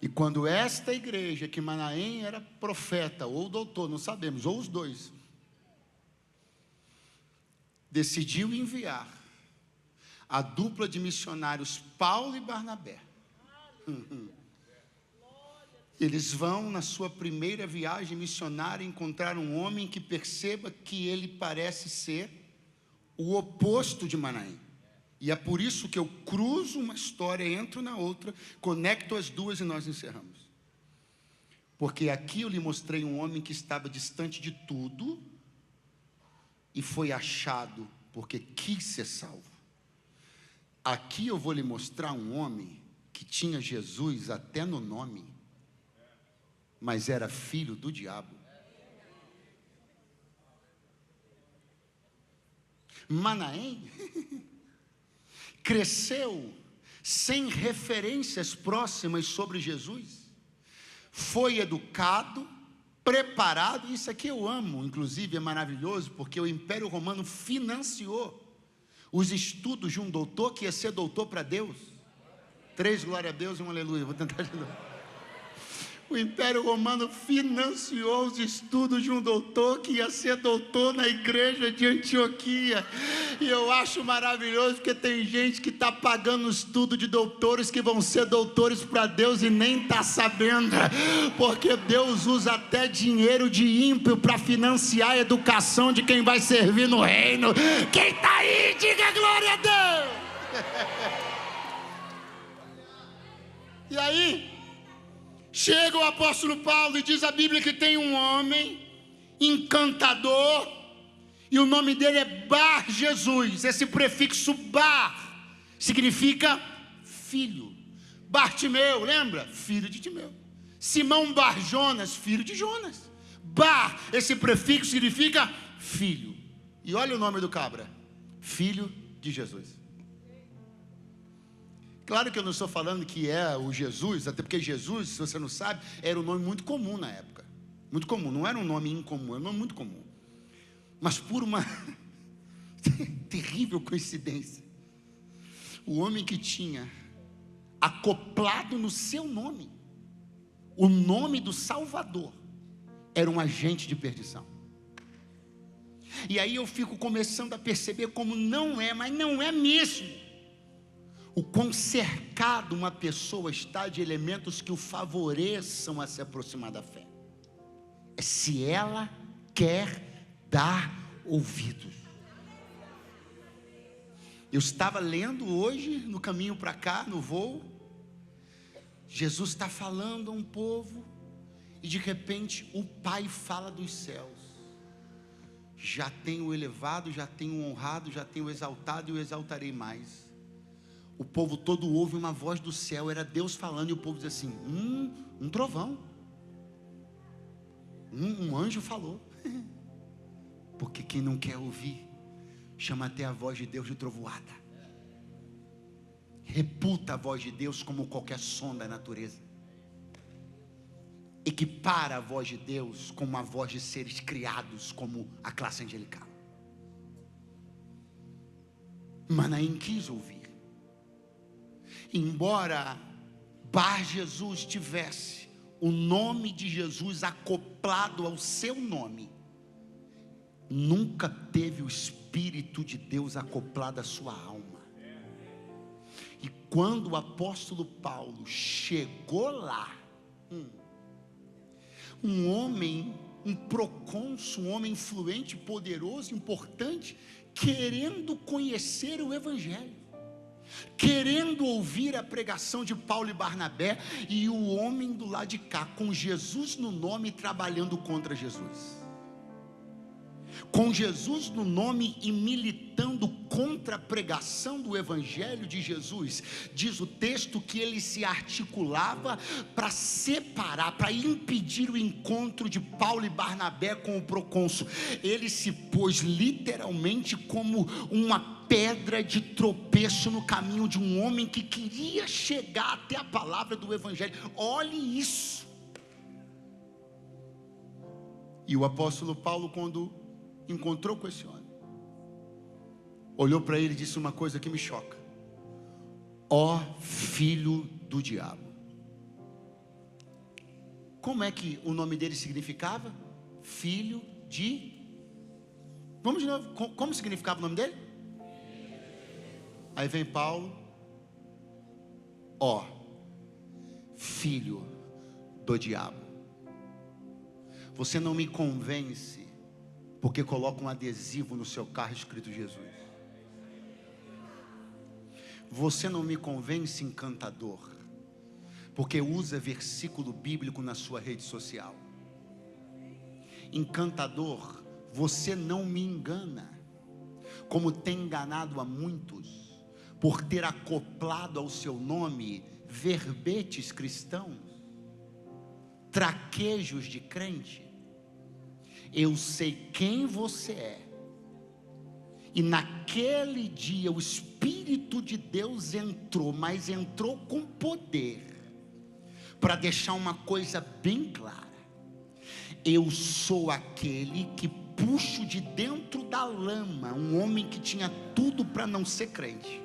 E quando esta igreja, que Manaém era profeta ou doutor, não sabemos, ou os dois, decidiu enviar a dupla de missionários Paulo e Barnabé. Eles vão, na sua primeira viagem missionária, encontrar um homem que perceba que ele parece ser o oposto de Manaém. E é por isso que eu cruzo uma história, entro na outra, conecto as duas e nós encerramos. Porque aqui eu lhe mostrei um homem que estava distante de tudo e foi achado porque quis ser salvo. Aqui eu vou lhe mostrar um homem que tinha Jesus até no nome, mas era filho do diabo. Manaém cresceu sem referências próximas sobre Jesus, foi educado, preparado. Isso aqui eu amo, inclusive é maravilhoso, porque o Império Romano financiou os estudos de um doutor que ia ser doutor para Deus. 3 glória a Deus e um aleluia. Vou tentar de novo. O Império Romano financiou os estudos de um doutor que ia ser doutor na igreja de Antioquia. E eu acho maravilhoso, porque tem gente que está pagando o estudo de doutores que vão ser doutores para Deus e nem está sabendo. Porque Deus usa até dinheiro de ímpio para financiar a educação de quem vai servir no reino. Quem está aí, diga glória a Deus. E aí chega o apóstolo Paulo e diz a Bíblia que tem um homem encantador, e o nome dele é Bar Jesus. Esse prefixo Bar significa filho. Bartimeu, lembra? Filho de Timeu. Simão Bar Jonas, filho de Jonas. Bar, esse prefixo significa filho. E olha o nome do cabra: filho de Jesus. Claro que eu não estou falando que é o Jesus, até porque Jesus, se você não sabe, era um nome muito comum na época. Muito comum, não era um nome incomum, era um nome muito comum. Mas por uma terrível coincidência, o homem que tinha acoplado no seu nome o nome do Salvador era um agente de perdição. E aí eu fico começando a perceber como não é, mas não é mesmo, o quão cercado uma pessoa está de elementos que o favoreçam a se aproximar da fé. É se ela quer dar ouvidos. Eu estava lendo hoje, no caminho para cá, no voo, Jesus está falando a um povo, e de repente o Pai fala dos céus: já tenho elevado, já tenho honrado, já tenho exaltado e o exaltarei mais. O povo todo ouve uma voz do céu, era Deus falando, e o povo diz assim: um trovão, um anjo falou. Porque quem não quer ouvir, chama até a voz de Deus de trovoada, reputa a voz de Deus como qualquer som da natureza, equipara a voz de Deus como a voz de seres criados, como a classe angelical. Manaém quis ouvir. Embora Bar Jesus tivesse o nome de Jesus acoplado ao seu nome, nunca teve o Espírito de Deus acoplado à sua alma. E quando o apóstolo Paulo chegou lá, um homem um procônsul, um homem influente, poderoso, importante, querendo conhecer o Evangelho, querendo ouvir a pregação de Paulo e Barnabé, e o homem do lado de cá, com Jesus no nome, trabalhando contra Jesus. Com Jesus no nome e militando contra a pregação do Evangelho de Jesus. Diz o texto que ele se articulava para separar, para impedir o encontro de Paulo e Barnabé com o procônsul. Ele se pôs literalmente como uma pedra de tropeço no caminho de um homem que queria chegar até a palavra do Evangelho. Olhe isso. E o apóstolo Paulo, quando encontrou com esse homem, olhou para ele e disse uma coisa que me choca: ó filho do diabo. Como é que o nome dele significava? Filho de... Vamos de novo, como significava o nome dele? Aí vem Paulo: ó filho do diabo. Você não me convence porque coloca um adesivo no seu carro escrito Jesus. Você não me convence, encantador, porque usa versículo bíblico na sua rede social. Encantador, você não me engana, como tem enganado a muitos, por ter acoplado ao seu nome verbetes cristãos, traquejos de crente. Eu sei quem você é, e naquele dia o Espírito de Deus entrou, mas entrou com poder, para deixar uma coisa bem clara: eu sou aquele que puxo de dentro da lama um homem que tinha tudo para não ser crente,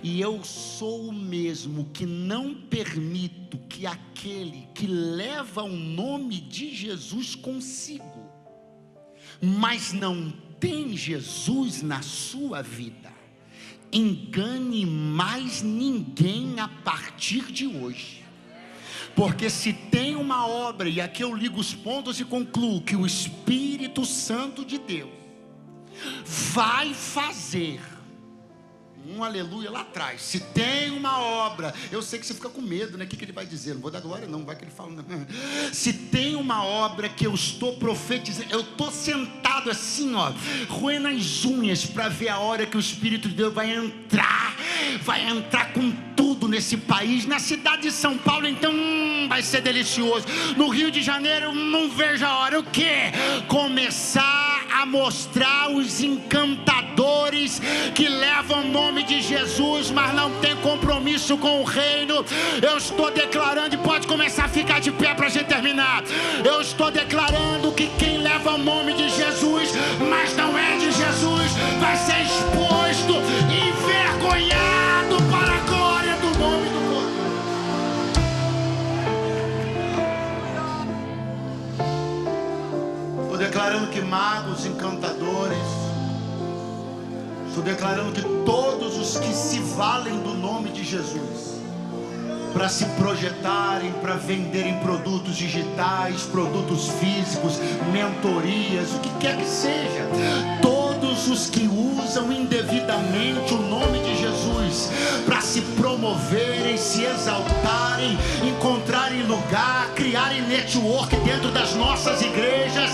e eu sou o mesmo que não permito que aquele que leva o nome de Jesus consigo, mas não tem Jesus na sua vida, engane mais ninguém a partir de hoje. Porque se tem uma obra, e aqui eu ligo os pontos e concluo, que o Espírito Santo de Deus vai fazer, um aleluia lá atrás. Se tem uma obra, eu sei que você fica com medo, né? O que ele vai dizer? Não vou dar glória não, vai que ele fala não. Se tem uma obra que eu estou profetizando, eu estou sentado assim, ó, roendo as unhas para ver a hora que o Espírito de Deus vai entrar com tudo nesse país. Na cidade de São Paulo, então, vai ser delicioso. No Rio de Janeiro, não vejo a hora. O quê? Começar a mostrar os encantadores que levam o nome de Jesus, mas não tem compromisso com o reino. Eu estou declarando, e pode começar a ficar de pé para a gente terminar. Eu estou declarando que quem leva o nome de Jesus, mas não é de Jesus, vai ser exposto, envergonhado para a glória do nome do Cordeiro. Estou declarando que magos, encantadores, estou declarando que todos os que se valem do nome de Jesus para se projetarem, para venderem produtos digitais, produtos físicos, mentorias, o que quer que seja, todos os que usam indevidamente o nome de Jesus para se promoverem, se exaltarem, encontrarem lugar, criarem network dentro das nossas igrejas,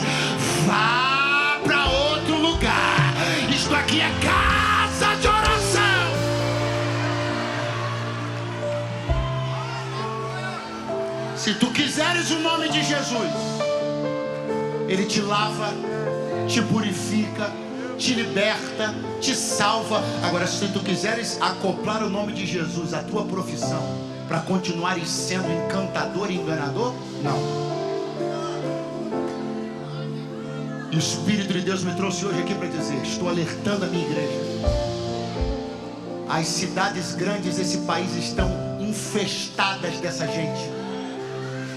vá para outro lugar. Isto aqui é casa de oração. Se tu quiseres o nome de Jesus, Ele te lava, te purifica, te liberta, te salva. Agora, se tu quiseres acoplar o nome de Jesus à tua profissão, para continuares sendo encantador e enganador, não. E o Espírito de Deus me trouxe hoje aqui para dizer: estou alertando a minha igreja. As cidades grandes desse país estão infestadas dessa gente,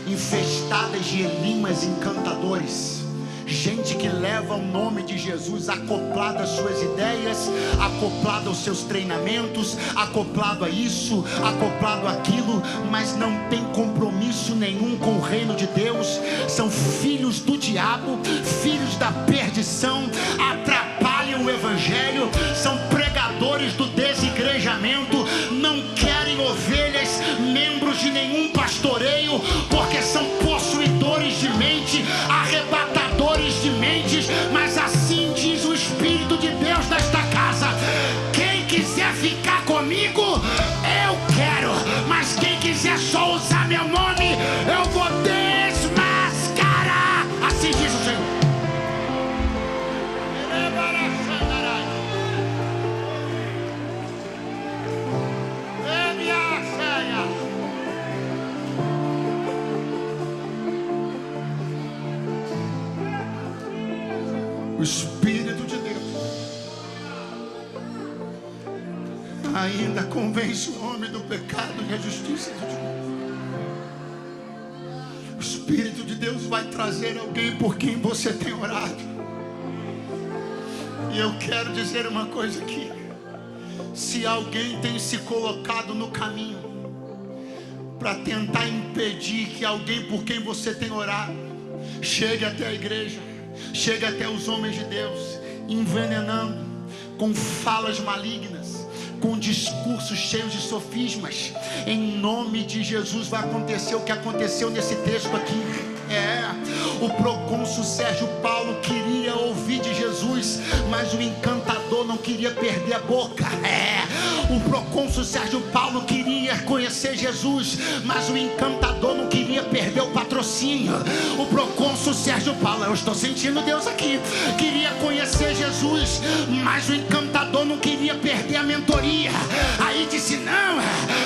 infestadas de elimas encantadores, gente que leva o nome de Jesus acoplado às suas ideias, acoplado aos seus treinamentos, acoplado a isso, acoplado àquilo, mas não tem compromisso nenhum com o reino de Deus. São filhos do diabo, filhos da perdição, atrapalham o evangelho, são pregadores do desigrejamento, não querem ovelhas, membros de nenhum pastoreio, porque são possuidores de mente, arrebatadores de mentes. Mas assim diz o Espírito de Deus nesta casa: quem quiser ficar comigo, eu quero, mas quem quiser só usar meu nome, eu vou desmascarar. Assim diz o Senhor. O Espírito de Deus ainda convence o homem do pecado e da justiça de Deus. O Espírito de Deus vai trazer alguém por quem você tem orado. E eu quero dizer uma coisa aqui: se alguém tem se colocado no caminho para tentar impedir que alguém por quem você tem orado chegue até a igreja, chegue até os homens de Deus, envenenando com falas malignas, com discursos cheios de sofismas, em nome de Jesus vai acontecer o que aconteceu nesse texto aqui. O procônsul Sérgio Paulo queria ouvir de Jesus, mas o encantador não queria perder a boca. O procônsul Sérgio Paulo queria conhecer Jesus, mas o encantador não queria perder o patrocínio. O procônsul Sérgio Paulo, eu estou sentindo Deus aqui, queria conhecer Jesus, mas o encantador não queria perder a mentoria. Aí disse: não,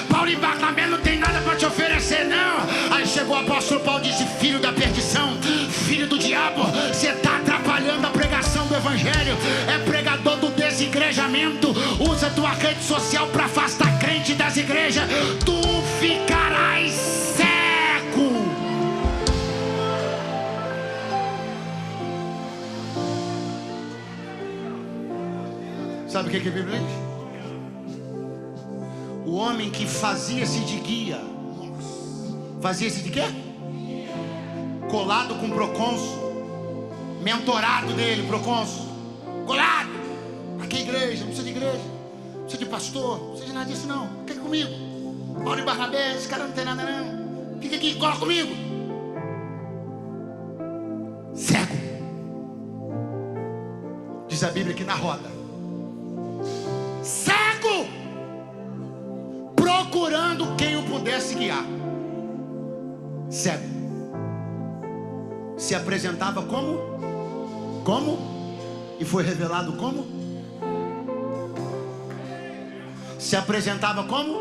Paulo e Barnabé não tem nada para te oferecer, não. Aí chegou o apóstolo Paulo e disse: filho da perdição, filho do diabo, você está atrapalhando a pregação do evangelho, é pregador do desigrejamento, usa tua rede social para afastar crente das igrejas, tu ficarás cego. Sabe o que a Bíblia diz? O homem que fazia-se de guia, fazia-se de quê? Colado com o procônsul, mentorado dele, procônsul, colado. Aqui é igreja, não precisa de igreja, não precisa de pastor, não precisa de nada disso não. Fica comigo. Paulo e Barnabé, esse cara não tem nada não. Fica aqui, cola comigo. Cego. Diz a Bíblia que na roda, cego, procurando quem o pudesse guiar. Cego. Se apresentava como? E foi revelado como? Se apresentava como?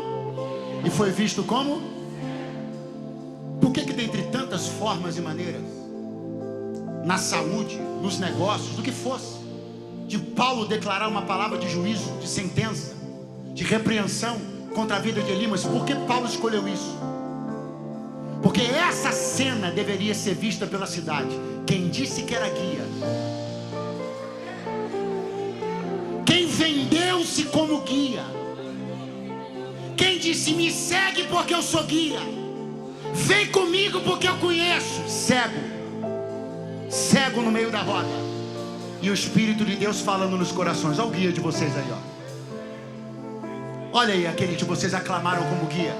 E foi visto como? Por que dentre tantas formas e maneiras, na saúde, nos negócios, do que fosse, de Paulo declarar uma palavra de juízo, de sentença, de repreensão contra a vida de Elimas, por que Paulo escolheu isso? Porque essa cena deveria ser vista pela cidade. Quem disse que era guia, quem vendeu-se como guia, quem disse: me segue porque eu sou guia, vem comigo porque eu conheço. Cego, cego no meio da roda, e o Espírito de Deus falando nos corações. Olha o guia de vocês aí, ó. Olha aí aquele que vocês aclamaram como guia,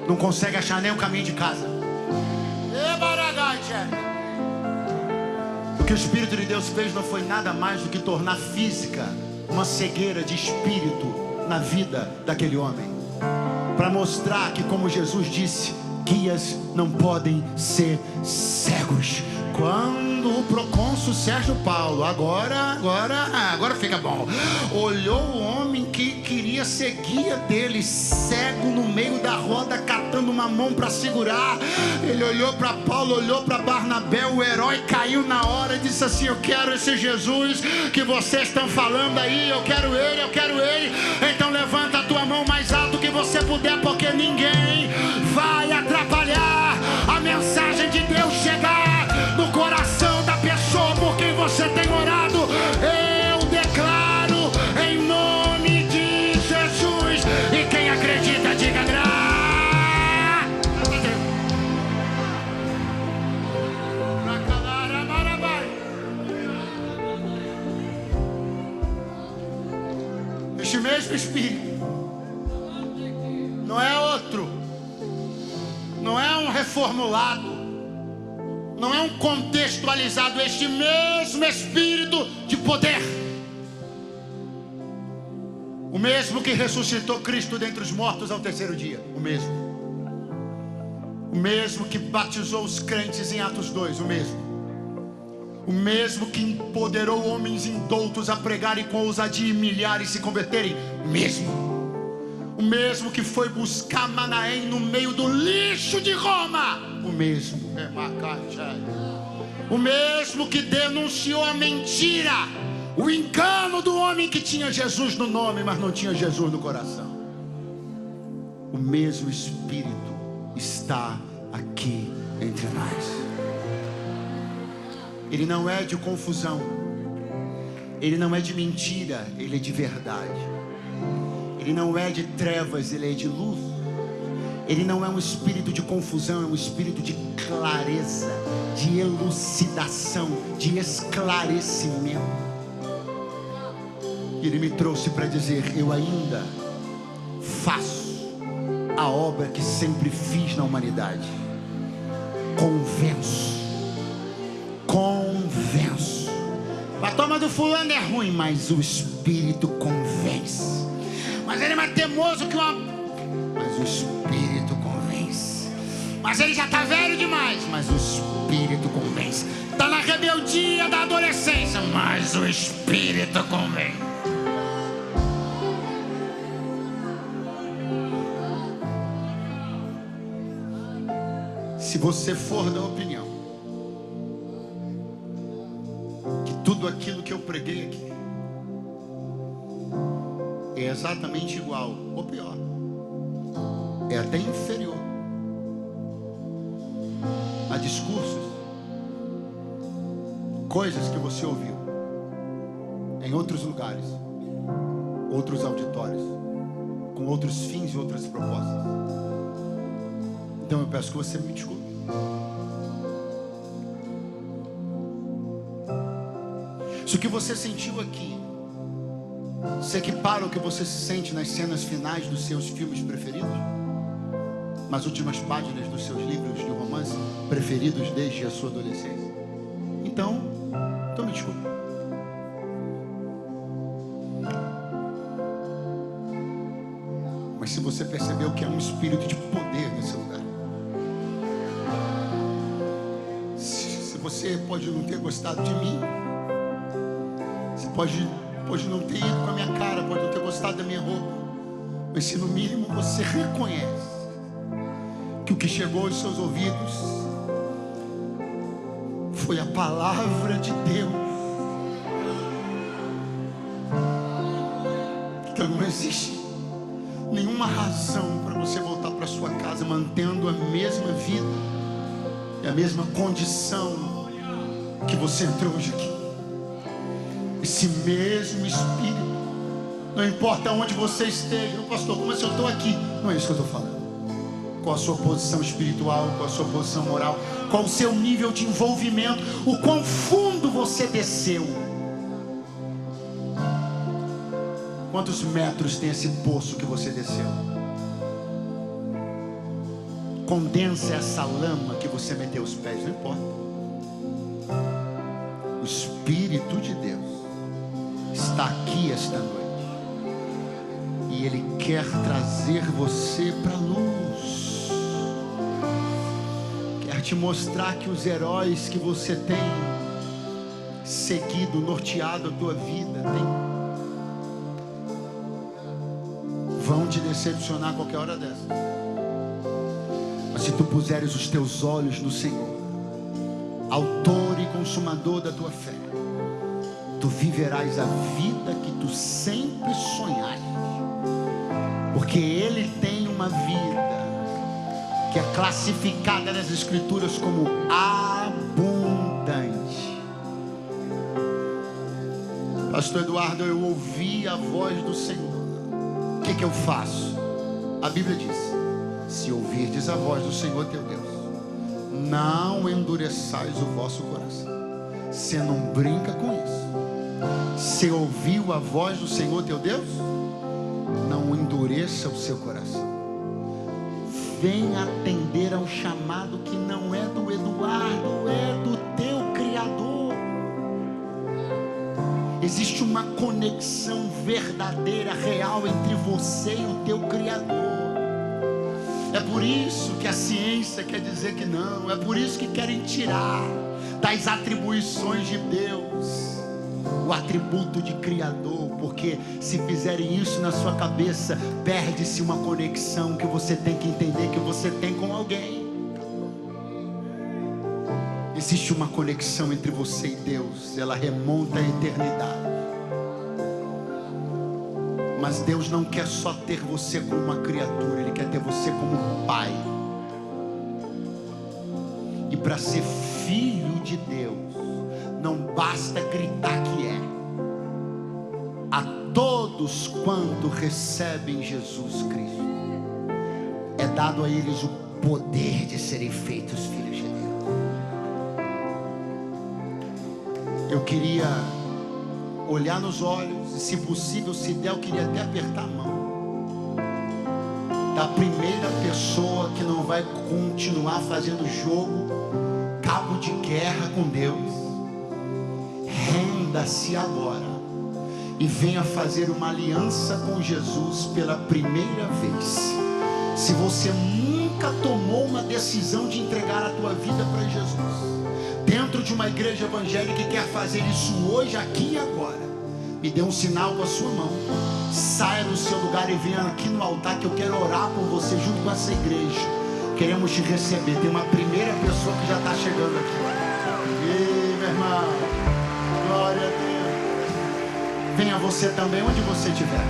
não consegue achar nem o caminho de casa. O que o Espírito de Deus fez não foi nada mais do que tornar física uma cegueira de espírito na vida daquele homem, para mostrar que, como Jesus disse, guias não podem ser cegos. Quando o procônsul Sérgio Paulo, agora fica bom, olhou o homem que queria ser guia dele, cego no meio da roda, catando uma mão para segurar, ele olhou para Paulo, olhou para Barnabé, o herói caiu na hora e disse assim: eu quero esse Jesus que vocês estão falando aí, eu quero ele, então levanta a tua mão mais alto que você puder, porque ninguém vai atrapalhar a mensagem de Deus chegar no coração da pessoa. mesmo Espírito. Não é outro. Não é um reformulado. Não é um contextualizado. Este mesmo Espírito de poder. O mesmo que ressuscitou Cristo dentre os mortos ao terceiro dia. O mesmo. O mesmo que batizou os crentes em Atos 2. O mesmo. O mesmo que empoderou homens indoutos a pregarem com ousadia e milhares se converterem. O mesmo. O mesmo que foi buscar Manaém no meio do lixo de Roma. O mesmo. O mesmo que denunciou a mentira, o engano do homem que tinha Jesus no nome, mas não tinha Jesus no coração. O mesmo Espírito está aqui entre nós. Ele não é de confusão. Ele não é de mentira. Ele é de verdade. Ele não é de trevas. Ele é de luz. Ele não é um espírito de confusão. É um espírito de clareza, de elucidação, de esclarecimento. Ele me trouxe para dizer: eu ainda faço a obra que sempre fiz na humanidade. Convenço. A toma do fulano é ruim, mas o Espírito convence. Mas ele é mais teimoso que uma... Mas o Espírito convence. Mas ele já está velho demais. Mas o Espírito convence. Está na rebeldia da adolescência. Mas o Espírito convence. Se você for da opinião que tudo aquilo que eu preguei aqui é exatamente igual ou pior, é até inferior a discursos, coisas que você ouviu em outros lugares, outros auditórios, com outros fins e outras propostas, então eu peço que você me desculpe. Se o que você sentiu aqui se equipara ao que você se sente nas cenas finais dos seus filmes preferidos, nas últimas páginas dos seus livros de romance preferidos desde a sua adolescência, então me desculpe. Mas se você percebeu que é um espírito de poder nesse lugar, se você pode não ter gostado de mim, você pode não ter ido com a minha cara, pode não ter gostado da minha roupa, mas se no mínimo você reconhece que o que chegou aos seus ouvidos foi a palavra de Deus, então não existe nenhuma razão para você voltar para sua casa mantendo a mesma vida e a mesma condição que você entrou hoje aqui. Esse mesmo Espírito, não importa onde você esteja, pastor, como se eu estou aqui, não é isso que eu estou falando. Qual a sua posição espiritual, qual a sua posição moral, qual o seu nível de envolvimento, o quão fundo você desceu. Quantos metros tem esse poço que você desceu? Condensa essa lama que você meteu os pés, não importa. O Espírito de Deus está aqui esta noite e Ele quer trazer você para a luz, quer te mostrar que os heróis que você tem seguido, norteado a tua vida, vão te decepcionar a qualquer hora dessa. Mas se tu puseres os teus olhos no Senhor, autor e consumador da tua fé, tu viverás a vida que tu sempre sonhaste, porque Ele tem uma vida que é classificada nas Escrituras como abundante. Pastor Eduardo, eu ouvi a voz do Senhor, o que eu faço? A Bíblia diz: se ouvirdes a voz do Senhor teu Deus, não endureçais o vosso coração. Você não brinca com isso. Você ouviu a voz do Senhor teu Deus? Não endureça o seu coração. Venha atender ao chamado que não é do Eduardo, é do teu Criador. Existe uma conexão verdadeira, real entre você e o teu Criador. É por isso que a ciência quer dizer que não. É por isso que querem tirar das atribuições de Deus o atributo de Criador. Porque se fizerem isso na sua cabeça, perde-se uma conexão que você tem que entender que você tem com alguém. Existe uma conexão entre você e Deus. Ela remonta à eternidade. Mas Deus não quer só ter você como uma criatura, Ele quer ter você como pai. E para ser filho de Deus, não basta gritar que é. A todos quanto recebem Jesus Cristo, é dado a eles o poder de serem feitos filhos de Deus. Eu queria olhar nos olhos, e se possível, se der, eu queria até apertar a mão da primeira pessoa que não vai continuar fazendo jogo, cabo de guerra com Deus. Renda-se agora e venha fazer uma aliança com Jesus pela primeira vez. Se você nunca tomou uma decisão de entregar a tua vida para Jesus, dentro de uma igreja evangélica que quer fazer isso hoje, aqui e agora, me dê um sinal com a sua mão. Saia do seu lugar e venha aqui no altar, que eu quero orar por você junto com essa igreja. Queremos te receber. Tem uma primeira pessoa que já está chegando aqui. Ei, meu irmão, glória a Deus. Venha você também, onde você estiver.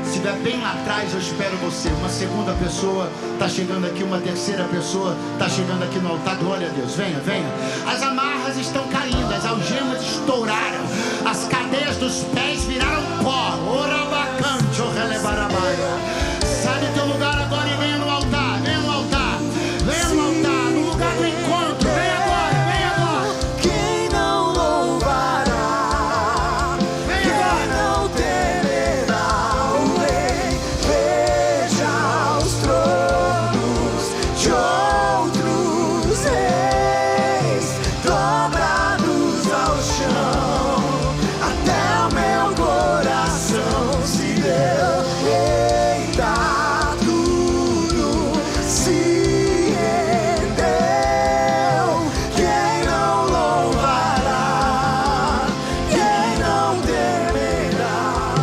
Se estiver bem lá atrás, eu espero você. Uma segunda pessoa está chegando aqui, uma terceira pessoa está chegando aqui no altar. Glória a Deus, venha, venha. As amarras estão caindo, as algemas estouraram, as cadeias dos pés viraram pó. Orabacante, orelebarabaia. Sai do teu lugar agora e venha no altar, venha no altar, venha no altar, no lugar do encontro. Vem agora, vem agora. Quem não louvará, quem não temerá o Rei, veja os tronos de outros reis dobrados ao chão, até o meu coração se deu. Eita, tudo se rendeu. Quem não louvará, quem não temerá.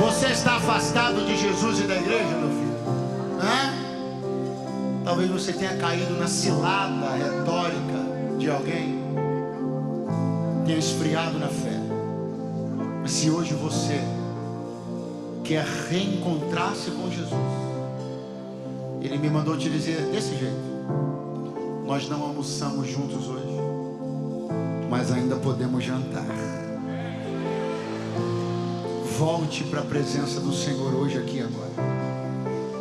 Você está afastado de Jesus e da igreja, meu filho? Hã? Talvez você tenha caído na cilada retórica de alguém, tenha esfriado na fé. Mas se hoje você quer reencontrar-se com Jesus, Ele me mandou te dizer desse jeito: nós não almoçamos juntos hoje, mas ainda podemos jantar. Volte para a presença do Senhor hoje, aqui e agora.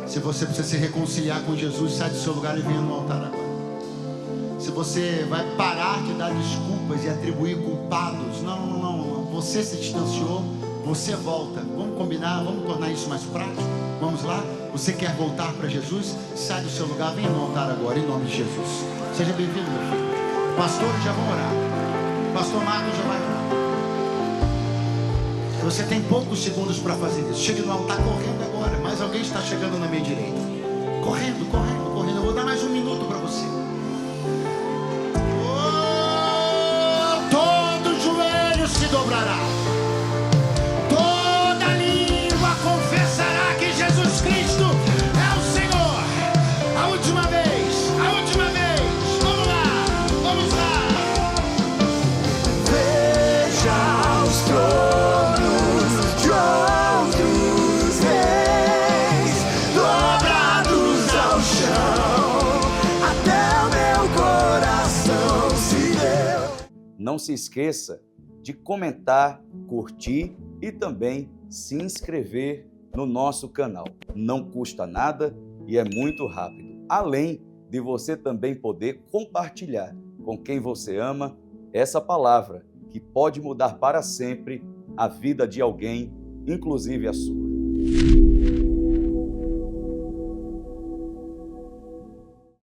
Se você precisa se reconciliar com Jesus, sai do seu lugar e venha no altar agora. Se você vai parar de dar desculpas e atribuir culpados, não. Você se distanciou, você volta. Vamos combinar, vamos tornar isso mais prático. Vamos lá? Você quer voltar para Jesus? Sai do seu lugar, venha no altar agora, em nome de Jesus. Seja bem-vindo, meu filho. Pastores já vão orar. Pastor Marcos já vai orar. Você tem poucos segundos para fazer isso. Chegue no altar correndo agora. Mais alguém está chegando na minha direita. Correndo. Eu vou dar mais um minuto para você. Todo joelho se dobrará. Toda língua confessará que Jesus Cristo é o Senhor. A última vez. Vamos lá. Veja os tronos de outros reis dobrados ao chão, até o meu coração se deu. Não se esqueça de comentar, curtir e também se inscrever no nosso canal. Não custa nada e é muito rápido. Além de você também poder compartilhar com quem você ama essa palavra que pode mudar para sempre a vida de alguém inclusive a sua.